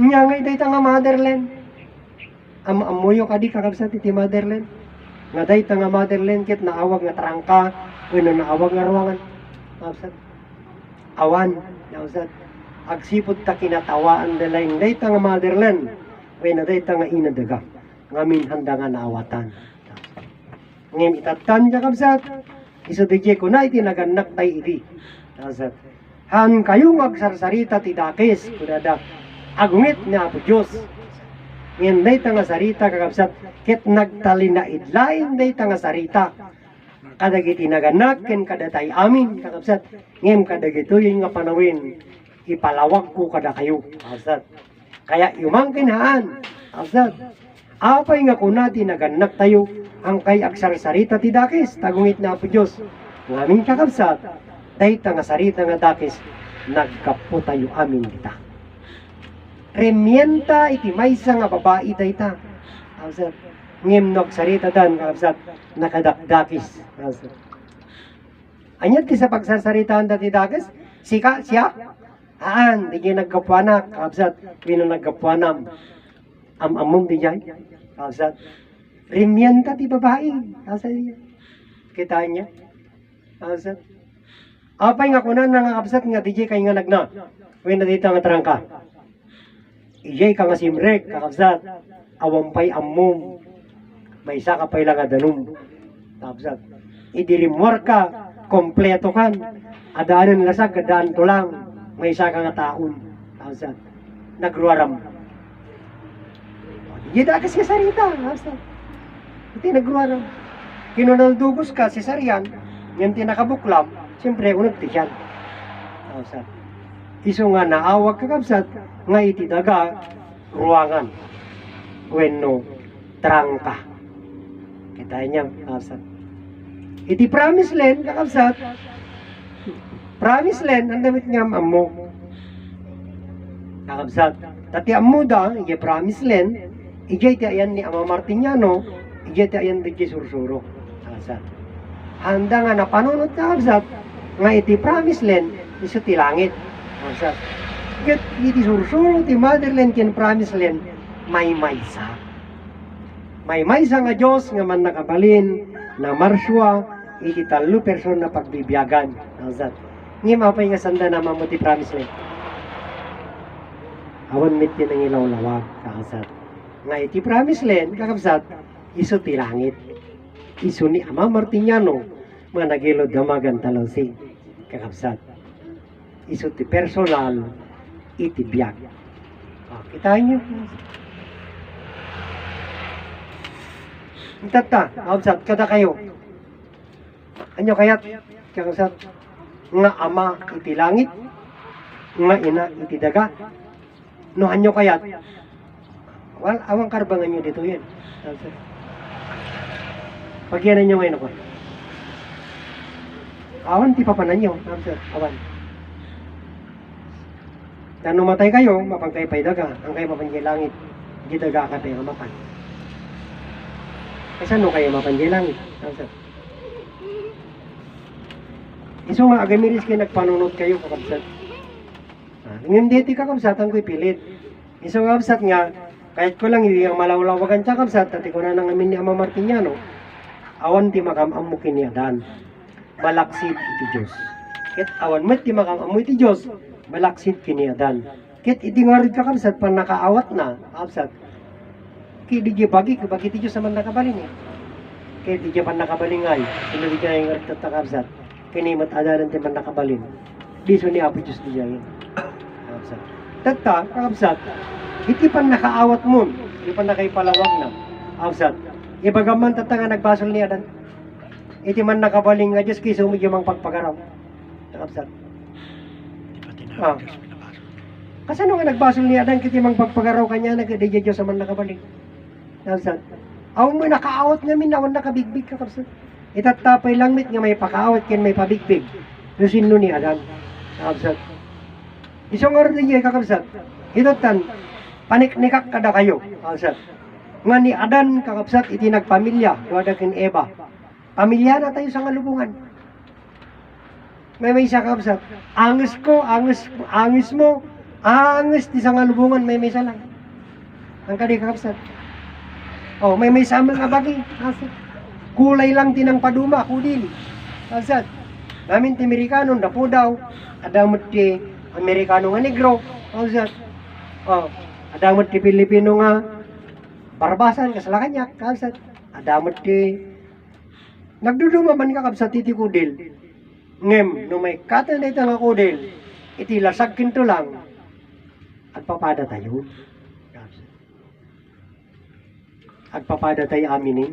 Nya ngay dayta nga motherland. Amuyo kadi kakabsat iti motherland. Nga dayta nga motherland ket naawag nga trangka wenno naawag nga ruangan. Asat. Awan Nausat, agsipod ta kinatawaan dalayng dayta nga motherland, when na dayta nga inadaga, ngamin handa nga naawatan. Ngem itatan niya kabsat, iso DJ ko na iti naganak tayo iti. Nausat, han kayo magsarsarita ti dakes, kunada, agungit na Apo Diyos. Ngem dayta nga sarita kakabsat, ket nagtali na idlain dayta nga sarita. Kadagiti naganak ken kadatay amin kakabsat, ngem kadagito yung nga panawin, ipalawag ko kada kayo. Kakabsat, kaya yumangkin haan. Kakabsat, apay nga kunati naganak tayo, ang kay agsarsarita ti dakes, tagungit na Apo Diyos. Ngamin kakabsat, dayta nga sarita nga dakes, nagkapo tayo amin kita. Remienta iti maysa nga babae dayta. Kakabsat, ngem sarita dan kakabsat, nakadakdakis. Kakabsat, anyat ti sa pagsasaritaan dati dakes, siya, di kayo nagkapuanak. Kakabsat, wino nagkapuanam, amamong di jay. Kakabsat, remienta ti babae. Kakabsat, kita niya. Kakabsat, apay nga kunan nga kakabsat nga di jay kayo nga nagna, wino dito nga trangka. Ijay ka nga simrek, kakabsat, awampay ammom, may isa ka pa'y lang adanum, kakabsat, idirimwar ka, kompleto kan, adaanan lasag, adaan to lang, may isa ka nga taon, kakabsat, nagruaram. Ijay da kasi sarita, kakabsat, iti nagruaram. Kinunaldugos ka, si Sarian, yung tinakabuklam, siyempre, unag ti siyan, kakabsat. Iso nga naawag kakabsat, nga iti daga ruangan wenno trangka. Kita niya kakabsat. Iti promise land kakabsat. Promise land ang damit nga ammo. Kakabsat. Tati ammo da, iti promise land, iti ayan ni Ama Martiniano, iti ayan di Sursuro. Kakabsat. Handa nga napanunod kakabsat, nga iti promise land, iso ti langit. Kakabsat. Ket iti Sursuro ti motherland ken promise land may maysa. May maysa nga Dios nga man nakabalin na marswa iti talo person na pagbibiyagan. Kakabsat. Ngem apay nga sanda na mo ti promise land. Awan met ti nang ilawlawag kakabsat. Nga iti promise land kakabsat iso ti langit. Iso ni Ama Martiniano nga nagilod damagan talawsing kakabsat. Iso ti personal iti biyag. Kita nyo. Itata, kakabsat, kada kayo. Anyo kayat, kakabsat, nga ama iti langit, nga ina iti daga. No anyo kayat, wal, awang karbangan nyo dito yan. Kakabsat. Pagyanan nyo ngayon ako. Awan, ti papanan nyo. Kakabsat, awan. Dan numatay kayo, mapangkaypay daga, ang kayo mapanjay langit, di daga ka tayo mapan. Kasi ano kayo mapanjay langit? Iso nga, agamiris kayo nagpanunod kayo, kakabsat. Ngayon dito kakabsat, ang ko'y pilit. Iso kakabsat nga, kahit ko lang hindi ang malawlawagan siya kakabsat, at iko na nang amin ni Ama Martiniano, awan ti makamamukin niya dan, balaksid iti Diyos. Ket awan met ti makamamu iti Diyos, balaksid kiniadan. Kit iti ngarid ka kabsat pan nakaawat na kabsat. Ki di bagi ti Diyos naman nakabalin eh. Kit di pan nakabalin ay hindi ka yung ngarid kabsat. Kinimat adaran ti man nakabalin. Diso ni Apo Diyos di jayin. Kabsat. Tagta kabsat. Iti pan nakaawat mo, iti pan nakaipalawag na. Kabsat. Ibagaman tatanga nagbasol ni adan. Iti man nakabalin nga Diyos kiso medyo mang pagpagaraw. Kabsat. Kasi nung nagbasol ni Adan kiti mang pagpagaraw kanya nagdidya Diyos sa man nakabalik. Kabsat. Aw mo nakaawat nga min awan nakabigbig ka kabsat. Itatapay lang mit nga may pakaawat ken may pabigbig. Lusin no ni Adan. Kabsat. Isong oras diya kakabsat. Itatan paniknikak kada kayo. Kabsat. Nga ni Adan kakabsat iti nagpamilya wada ken Eva. Pamilya na tayo sa ngalubungan. May isa kabsat. Angis ko, angis mo, angis di sa ngalubungan, may isa lang. Ang kadi kabsat. Oh, may isa mga bagi. Kabsat. Kulay lang tinang paduma, kudili. Kabsat. Namin ti Amerikano, napo daw, adamot ti Amerikano nga negro. Kausat. Adamot ti Pilipino nga barbasan kasalakanyak. Kausat. Adamot ti nagdudumaman ka kabsat iti kudil. Ngem, no may kata na ito nga kudil, iti lasag kinto lang, agpapada tayo. Agpapada tayo aminin.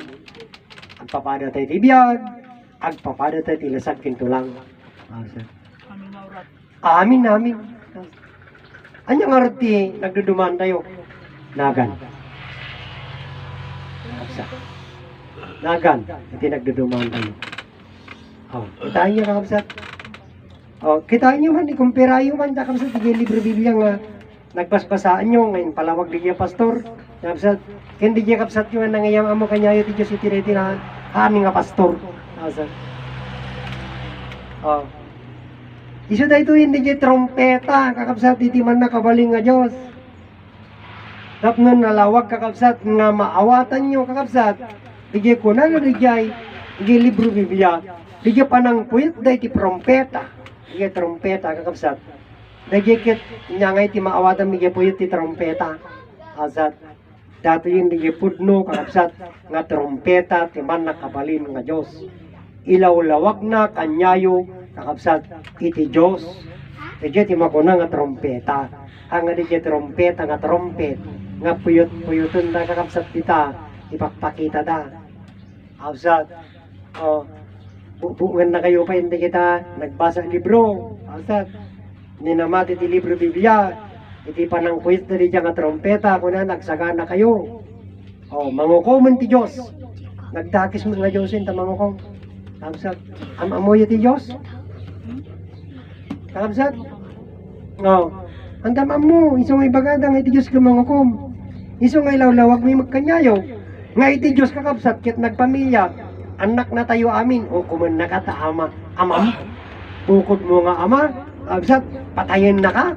Agpapada tayo tibiyag. Agpapada tayo tilasag kinto lang. Amin namin. Anyang arti nagduduman tayo. Nagan. Nagan. Iti nagduduman tayo. Kitaan niyo kakabsat. Kitaan niyo man. Ikumpira nyo man. Kakabsat. Iti libro Biblia nga. Nagbasbasaan nyo. Ngayon palawag di pastor. Kakabsat. Hindi niya kapsat nyo nga nangayam amo kanyayo ti Diyos iti reti na kami nga pastor. Kakabsat. Isu da ito hindi niya trompeta. Kakabsat. Iti man nakabaling nga Diyos. Tapnon nalawag kakabsat nga maawatan nyo kakabsat. Dige ko na naligay. Dige libro Biblia. Dige panang puwit da iti trompeta. Dige trompeta kakabsat. Dige kit niya nga iti maawatan dige puwit ti trompeta. Kakabsat. Dato yun dige pudno kakabsat nga trompeta ti man nakabalin nga Diyos. Ilawlawag na kanyayo kakabsat iti Diyos. Dige ti makuna nga trompeta. Ang dige trompeta nga trompet nga puyot-puyoton na kakabsat kita ipakpakita da. Kakabsat. Bubukan na kayo pa hindi kita nagbasa libro. Kakabsat. Ninamati ti libro Biblia. Iti panang quiz na di nga trompeta kung na nagsagana kayo. Mangukoman ti Diyos. Nagdakis mo nga Diyosin ta mangukom. Kakabsat. Amoy ti Diyos. Kakabsat. Andam mo. Iso nga ibagada nga iti Diyos ka mangukom. Iso nga ilawlawag may magkanyayo. Nga iti Diyos kakabsat kit nagpamilya. Anak na tayo amin. Kuman na ka ta ama. Amam. Bukod mo nga ama. Kakabsat. Patayin na ka.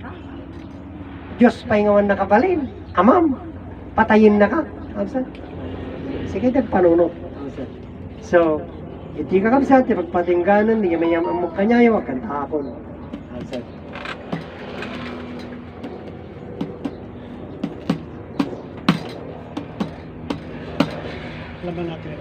Diyos pahingawan na kabalin. Amam, patayin na ka. Kakabsat. Sige, nagpanunod. So, iti kakabsat, ipagpatingganan, hindi may yaman mo kanyayo, wag kang tapon. Kakabsat. Laban natin.